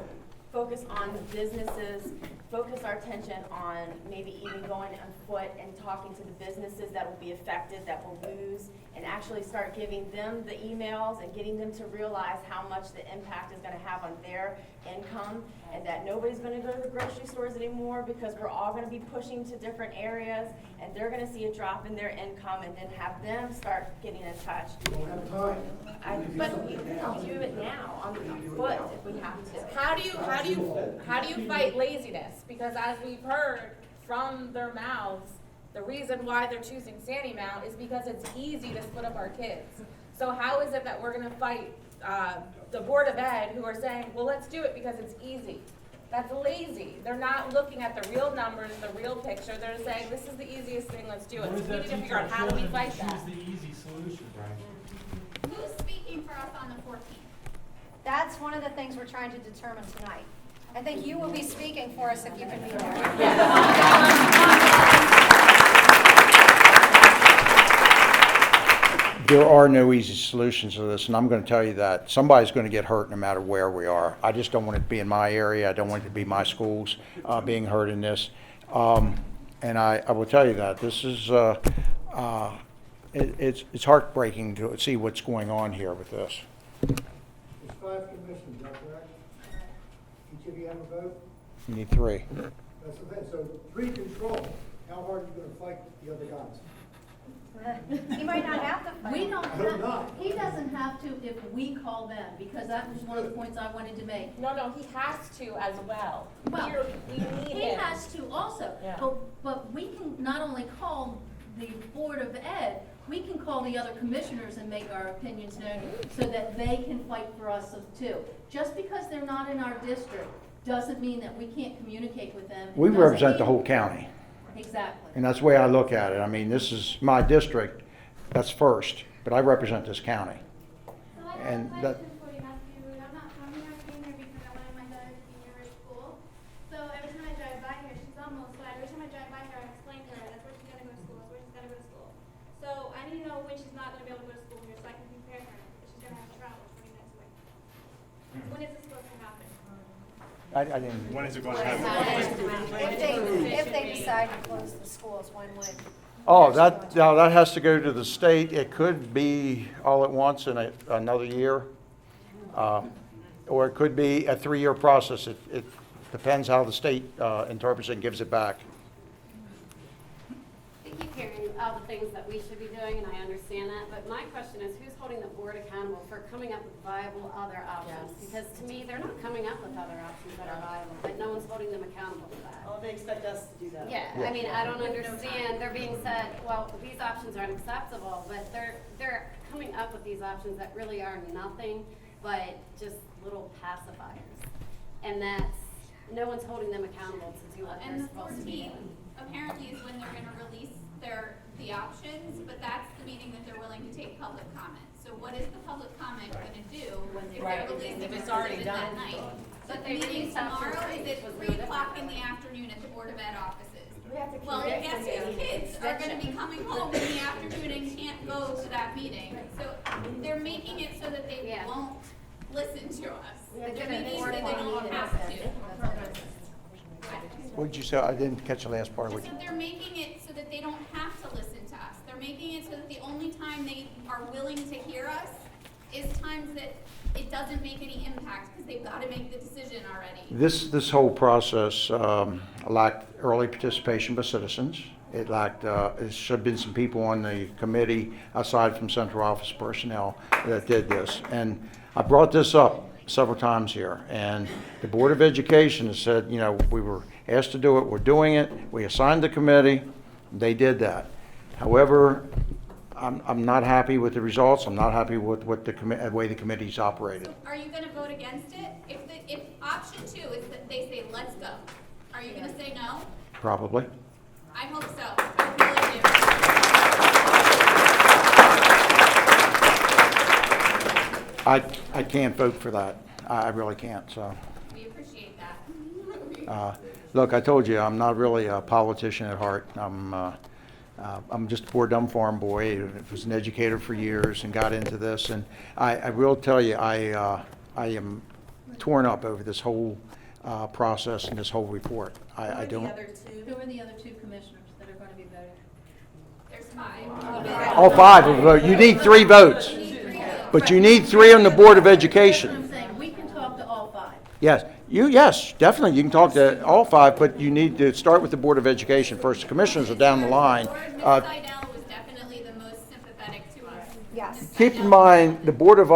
focus on the businesses, focus our attention on maybe even going on foot and talking to the businesses that will be affected, that will lose, and actually start giving them the emails and getting them to realize how much the impact is going to have on their income, and that nobody's going to go to the grocery stores anymore because we're all going to be pushing to different areas, and they're going to see a drop in their income, and then have them start getting in touch. We don't have time. But we do it now on foot if we have to. How do you fight laziness? Because as we've heard from their mouths, the reason why they're choosing Sandymount is because it's easy to split up our kids. So how is it that we're going to fight the Board of Ed who are saying, well, let's do it because it's easy? That's lazy. They're not looking at the real numbers, the real picture. They're saying, this is the easiest thing, let's do it. So we need to figure out how do we fight that. Choose the easy solution, Who's speaking for us on the 14th? That's one of the things we're trying to determine tonight. I think you will be speaking for us if you can be there. There are no easy solutions to this, and I'm going to tell you that. Somebody's going to get hurt no matter where we are. I just don't want it to be in my area. I don't want it to be my schools being hurt in this. And I will tell you that this is, it's heartbreaking to see what's going on here with this. There's 5 commissioners, is that correct? Each of you have a vote? You need 3. That's the thing, so 3 control. How hard are you gonna fight the other guys? He might not have to fight. We don't Hope have, not. he doesn't have to if we call them, because that was one of the points I wanted to make. No, he has to as well. Well, We need he him. has to also, Yeah. but we can not only call the Board of Ed, we can call the other commissioners and make our opinions known so that they can fight for us too. Just because they're not in our district doesn't mean that we can't communicate with them. It We doesn't represent the mean- whole county, Exactly. and that's the way I look at it. I mean, this is my district, that's first, but I represent this county. So I And have a that- question for you, not to be rude. I'm not from here. I came here because I wanted my daughter to be near her school. So every time I drive by here, she's almost flat. Every time I drive by here, I explain to her, that's where she's gotta go to school, that's where she's gotta go to school. So I need to know when she's not gonna be able to go to school here, so I can prepare her, if she's gonna have to travel 20 minutes away. When is this supposed to happen? I didn't. When is it going to happen? If they decide to close the schools, when would? Oh, that has to go to the state. It could be all at once in another year. Or it could be a 3-year process. It depends how the state interprets it and gives it back. We keep hearing all the things that we should be doing, and I understand that, but my question is, who's holding the board accountable for coming up with viable other options? Because to me, they're not coming up with other options that are viable, but no one's holding them accountable for that. Oh, they expect us to do that. Yeah, I mean, I don't understand, they're being said, well, these options aren't acceptable, but they're coming up with these options that really are nothing but just little pacifiers. And that's, no one's holding them accountable to do what And they're the supposed to be 14th doing. apparently is when they're gonna release the options, but that's the meeting that they're willing to take public comment. So what is the public comment gonna do if they're releasing If the it's already decision that done. night? But the they meeting release options tomorrow is tonight, at was 3 really o'clock in different. the afternoon at the Board of Ed offices. We have to Well, keep I it guess from his being kids are gonna be extension. coming home in the afternoon and can't go to that meeting. So they're making it so that they Yeah. won't listen to us. They're They're gonna making it so force that they don't it. have to. What did you say? I didn't catch the last part. Just that they're making it so that they don't have to listen to us. They're making it so that the only time they are willing to hear us is times that it doesn't make any impact because they've got to make the decision already. This whole process lacked early participation by citizens. It lacked, there should have been some people on the committee aside from central office personnel that did this. And I brought this up several times here, and the Board of Education has said, you know, we were asked to do it, we're doing it, we assigned the committee, they did that. However, I'm not happy with the results, I'm not happy with what the way the committee's operated. So are you going to vote against it? If option 2 is that they say, let's go, are you going to say no? Probably. I hope so. I really do. I can't vote for that. I really can't, so. We appreciate that. Look, I told you, I'm not really a politician at heart. I'm just a poor dumb farm boy who was an educator for years and got into this. And I will tell you, I am torn up over this whole process and this whole report. I don't. Who are the other 2 commissioners that are going to be voting? There's 5. All 5 will vote. You need 3 votes. But you need 3 on the Board of Education. I'm saying, we can talk to all 5. Yes, yes, definitely. You can talk to all 5, but you need to start with the Board of Education first. The commissioners are down the line. Ms. Seidel was definitely the most sympathetic to us. Yes. Keep in mind, the Board of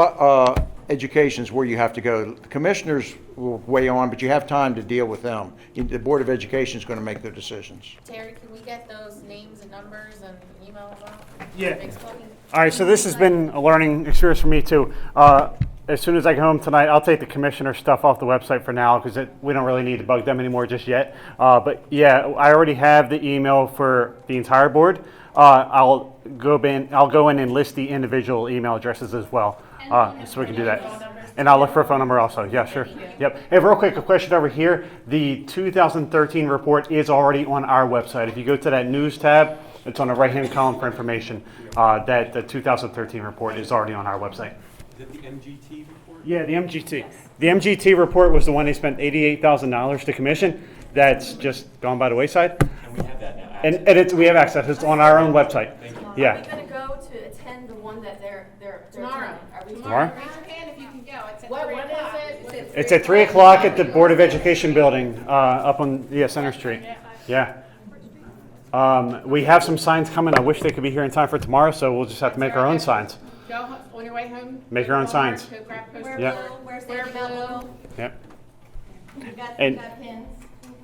Education is where you have to go. The commissioners will weigh on, but you have time to deal with them. The Board of Education is going to make their decisions. Terry, can we get those names and numbers and emails out? Yeah. Facebook? All right, so this has been a learning experience for me too. as soon as I get home tonight, I'll take the commissioner stuff off the website for now because we don't really need to bug them anymore just yet. But yeah, I already have the email for the entire board. I'll go in and list the individual email addresses as well, so we can do that. And I'll look for a phone number also. Yeah, sure. Yep. Hey, real quick, a question over here. The 2013 report is already on our website. If you go to that news tab, it's on the right-hand column for information. That the 2013 report is already on our website. Is it the MGT report? Yeah, the MGT. The MGT report was the one they spent $88,000 to commission. That's just gone by the wayside. And we have that now. And we have access. It's on our own website. Yeah. Are we gonna go to attend the one that they're Tomorrow. attending? Are we Tomorrow? Raise your hand if you can go. It's at What, 3 when o'clock. is it? It's at 3 o'clock at the Board of Education building up on Center Street. Yeah. We have some signs coming. I wish they could be here in time for tomorrow, so we'll just have to make our own signs. Go on your way home. Make your own signs. Go grab posters. Yeah. Where's Wear blue. Yep. You got And- pins?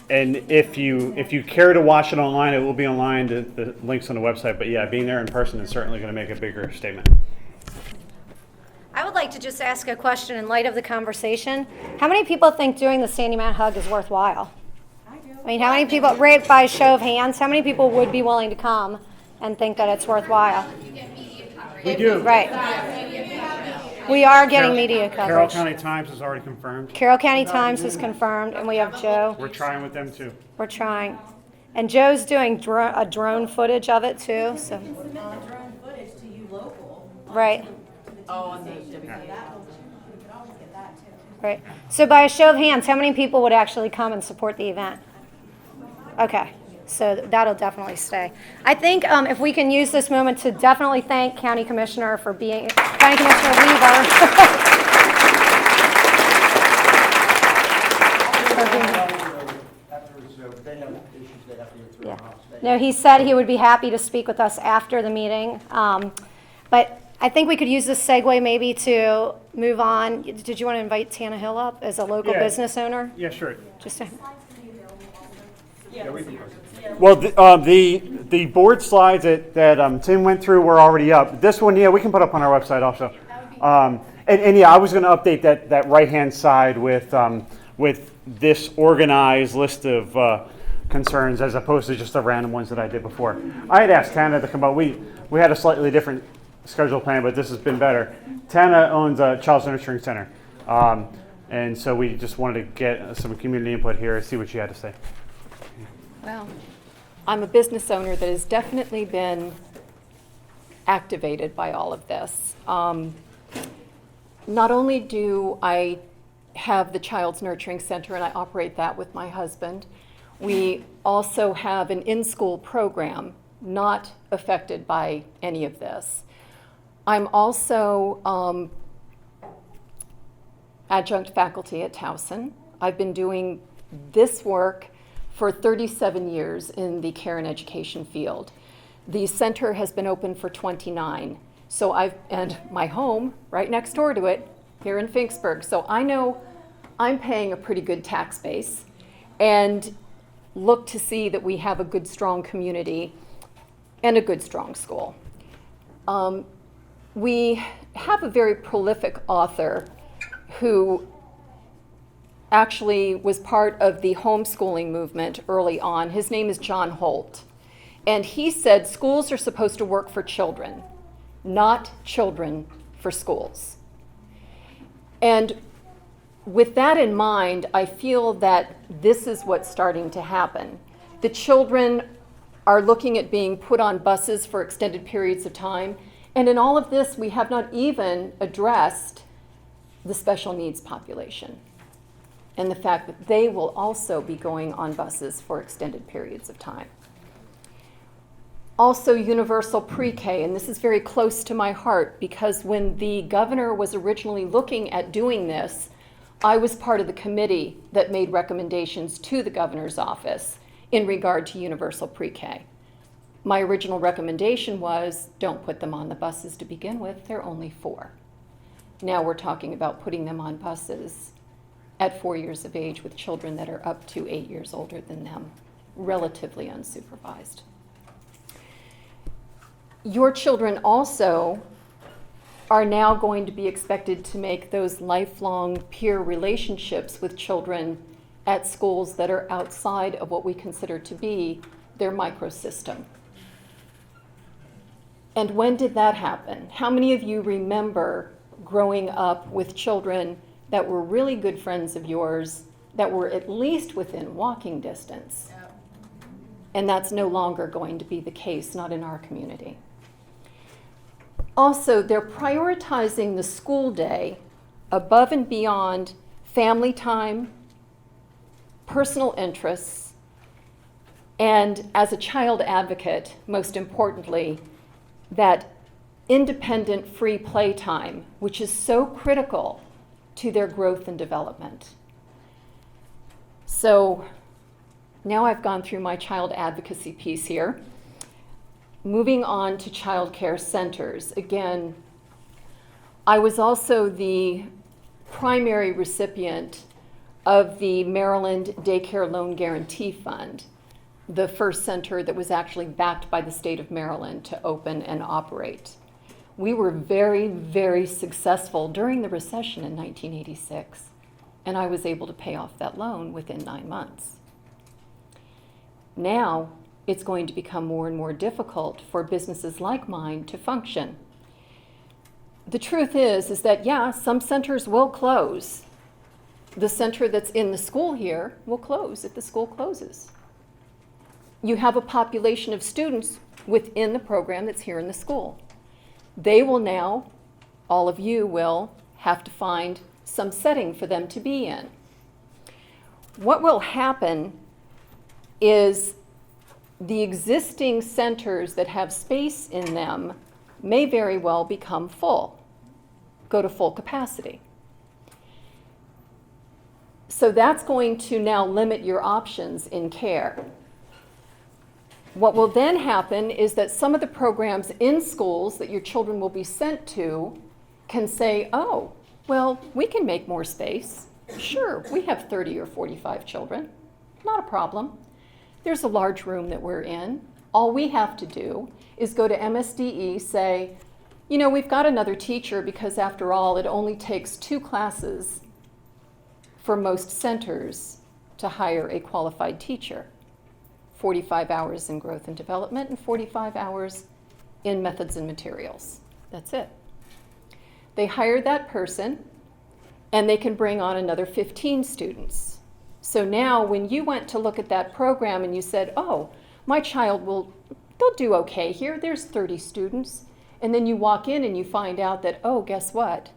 And if you care to watch it online, it will be online. The link's on the website. But yeah, being there in person is certainly going to make a bigger statement. I would like to just ask a question in light of the conversation. How many people think doing the Sandymount hug is worthwhile? I mean, how many people, right by show of hands, how many people would be willing to come and think that it's worthwhile? We do. Right. We are getting media Carroll coverage. County Times is already confirmed. Carroll County Times is confirmed, and we have Joe. We're trying with them too. We're trying. And Joe's doing a drone footage of it too, so. Drone footage to you local. Right. Oh, on the We could always get that too. Right. So by a show of hands, how many people would actually come and support the event? Okay. So that'll definitely stay. I think if we can use this moment to definitely thank County Commissioner Weaver. Yeah. No, he said he would be happy to speak with us after the meeting. But I think we could use this segue maybe to move on. Did you want to invite Tana Hill up as a local business owner? Yeah, sure. Just to, Well, the board slides that Tim went through were already up. This one, yeah, we can put up on our website also. And yeah, I was going to update that right-hand side with this organized list of concerns as opposed to just the random ones that I did before. I had asked Tana to come out. We had a slightly different schedule plan, but this has been better. Tana owns a child's nurturing center. And so we just wanted to get some community input here and see what she had to say. Well, I'm a business owner that has definitely been activated by all of this. Not only do I have the Child's Nurturing Center and I operate that with my husband, we also have an in-school program not affected by any of this. I'm also adjunct faculty at Towson. I've been doing this work for 37 years in the care and education field. The center has been open for 29. And my home, right next door to it, here in Finksburg. So I know I'm paying a pretty good tax base and look to see that we have a good, strong community and a good, strong school. We have a very prolific author who actually was part of the homeschooling movement early on. His name is John Holt. And he said schools are supposed to work for children, not children for schools. And with that in mind, I feel that this is what's starting to happen. The children are looking at being put on buses for extended periods of time. And in all of this, we have not even addressed the special needs population and the fact that they will also be going on buses for extended periods of time. Also, universal pre-K, and this is very close to my heart because when the governor was originally looking at doing this, I was part of the committee that made recommendations to the governor's office in regard to universal pre-K. My original recommendation was don't put them on the buses to begin with, they're only 4. Now we're talking about putting them on buses at 4 years of age with children that are up to 8 years older than them, relatively unsupervised. Your children also are now going to be expected to make those lifelong peer relationships with children at schools that are outside of what we consider to be their microsystem. And when did that happen? How many of you remember growing up with children that were really good friends of yours, that were at least within walking distance? And that's no longer going to be the case, not in our community. Also, they're prioritizing the school day above and beyond family time, personal interests, and as a child advocate, most importantly, that independent free play time, which is so critical to their growth and development. So now I've gone through my child advocacy piece here. Moving on to child care centers. Again, I was also the primary recipient of the Maryland Daycare Loan Guarantee Fund, the first center that was actually backed by the state of Maryland to open and operate. We were very, very successful during the recession in 1986, and I was able to pay off that loan within 9 months. Now, it's going to become more and more difficult for businesses like mine to function. The truth is that, yeah, some centers will close. The center that's in the school here will close if the school closes. You have a population of students within the program that's here in the school. They will now, all of you will, have to find some setting for them to be in. What will happen is the existing centers that have space in them may very well become full, go to full capacity. So that's going to now limit your options in care. What will then happen is that some of the programs in schools that your children will be sent to can say, oh, well, we can make more space. Sure, we have 30 or 45 children, not a problem. There's a large room that we're in. All we have to do is go to MSDE, say, you know, we've got another teacher because after all, it only takes 2 classes for most centers to hire a qualified teacher. 45 hours in growth and development and 45 hours in methods and materials. That's it. They hire that person and they can bring on another 15 students. So now when you went to look at that program and you said, oh, my child they'll do okay here, there's 30 students. And then you walk in and you find out that, oh, guess what?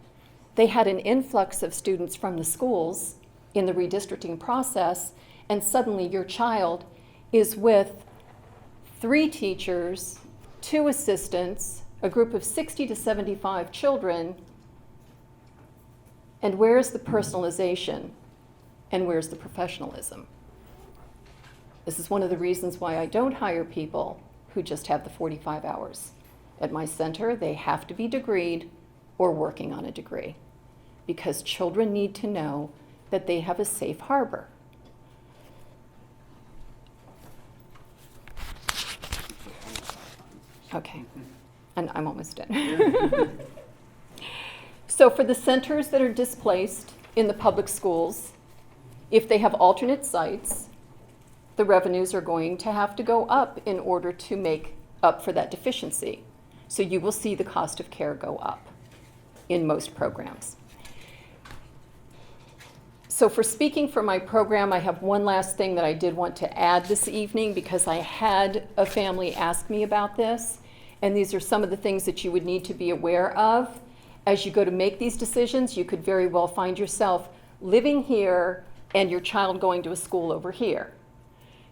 They had an influx of students from the schools in the redistricting process, and suddenly your child is with 3 teachers, 2 assistants, a group of 60 to 75 children, and where's the personalization? And where's the professionalism? This is one of the reasons why I don't hire people who just have the 45 hours. At my center, they have to be degreed or working on a degree, because children need to know that they have a safe harbor. Okay, and I'm almost done. So for the centers that are displaced in the public schools, if they have alternate sites, the revenues are going to have to go up in order to make up for that deficiency. So you will see the cost of care go up in most programs. So for speaking for my program, I have one last thing that I did want to add this evening, because I had a family ask me about this, and these are some of the things that you would need to be aware of. As you go to make these decisions, you could very well find yourself living here and your child going to a school over here.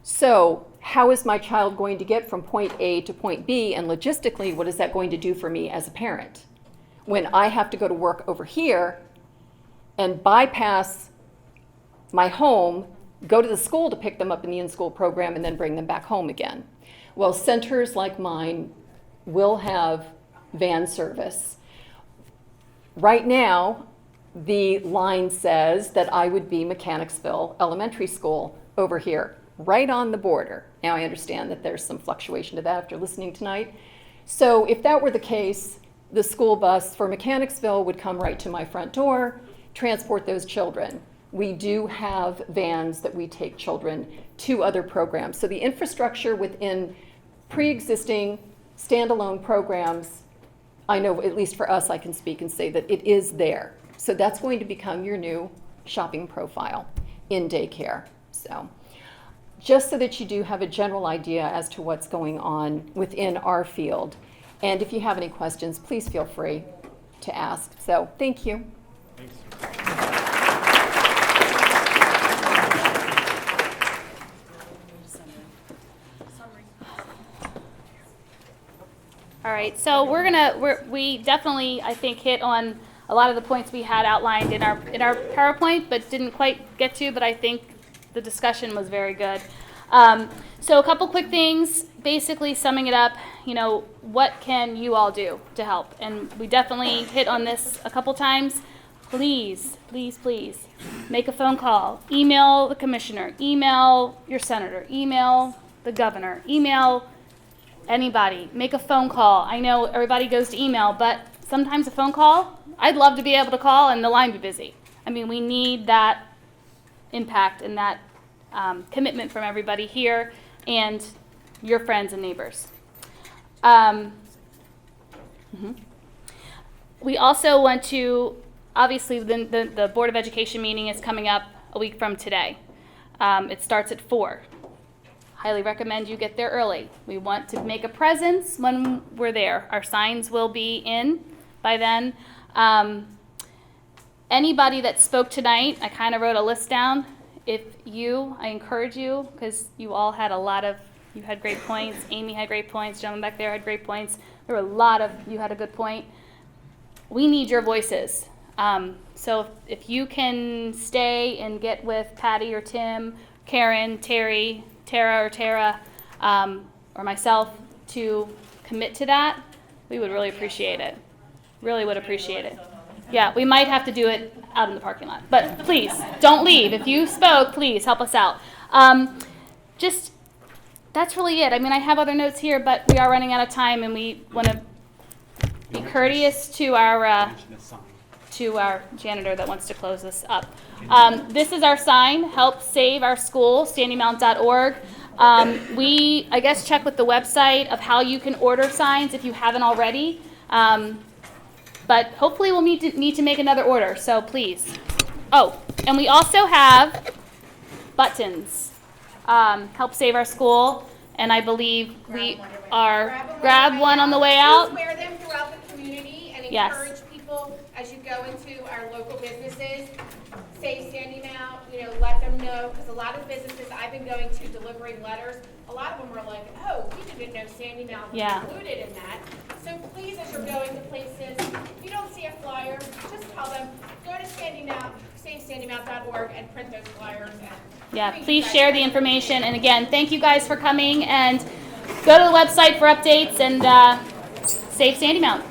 So how is my child going to get from point A to point B, and logistically, what is that going to do for me as a parent? When I have to go to work over here and bypass my home, go to the school to pick them up in the in-school program, and then bring them back home again. Well, centers like mine will have van service. Right now, the line says that I would be Mechanicsville Elementary School over here, right on the border. Now I understand that there's some fluctuation to that after listening tonight. So if that were the case, the school bus for Mechanicsville would come right to my front door, transport those children. We do have vans that we take children to other programs. So the infrastructure within pre-existing standalone programs, I know at least for us, I can speak and say that it is there. So that's going to become your new shopping profile in daycare. So just so that you do have a general idea as to what's going on within our field. And if you have any questions, please feel free to ask. So thank you. All right, so we definitely, I think, hit on a lot of the points we had outlined in our PowerPoint, but didn't quite get to, but I think the discussion was very good. So a couple quick things, basically summing it up, what can you all do to help? And we definitely hit on this a couple times. Please, please, please, make a phone call, email the commissioner, email your senator, email the governor, email anybody, make a phone call. I know everybody goes to email, but sometimes a phone call, I'd love to be able to call and the line be busy. I mean, we need that impact and that commitment from everybody here and your friends and neighbors. We also want to, obviously, the Board of Education meeting is coming up a week from today. It starts at 4. Highly recommend you get there early. We want to make a presence when we're there. Our signs will be in by then. Anybody that spoke tonight, I kind of wrote a list down. I encourage you, because you all had you had great points. Amy had great points. Gentleman back there had great points. There were a lot of you had a good point. We need your voices. So if you can stay and get with Patty or Tim, Karen, Terry, Tara or Tara, or myself to commit to that, we would really appreciate it. Really would appreciate it. Yeah, we might have to do it out in the parking lot. But please, don't leave. If you spoke, please help us out. That's really it. I mean, I have other notes here, but we are running out of time, and we want to be courteous to our janitor that wants to close this up. This is our sign, Help Save Our School, Sandymount.org. I guess, check with the website of how you can order signs if you haven't already. But hopefully we'll need to make another order, so please. Oh, and we also have buttons, Help Save Our School, and I believe grab one on the way out. Please wear them throughout the community and Yes. encourage people as you go into our local businesses. Say Sandymount, let them know, because a lot of businesses I've been going to delivering letters, a lot of them are like, oh, we didn't know Sandymount was included in that. So please, as you're going to places, if you don't see a flyer, just tell them, go to Sandymount, SaveSandymount.org, and print those flyers. And Please share the information. And again, thank you guys for coming, and go to the website for updates, and save Sandymount.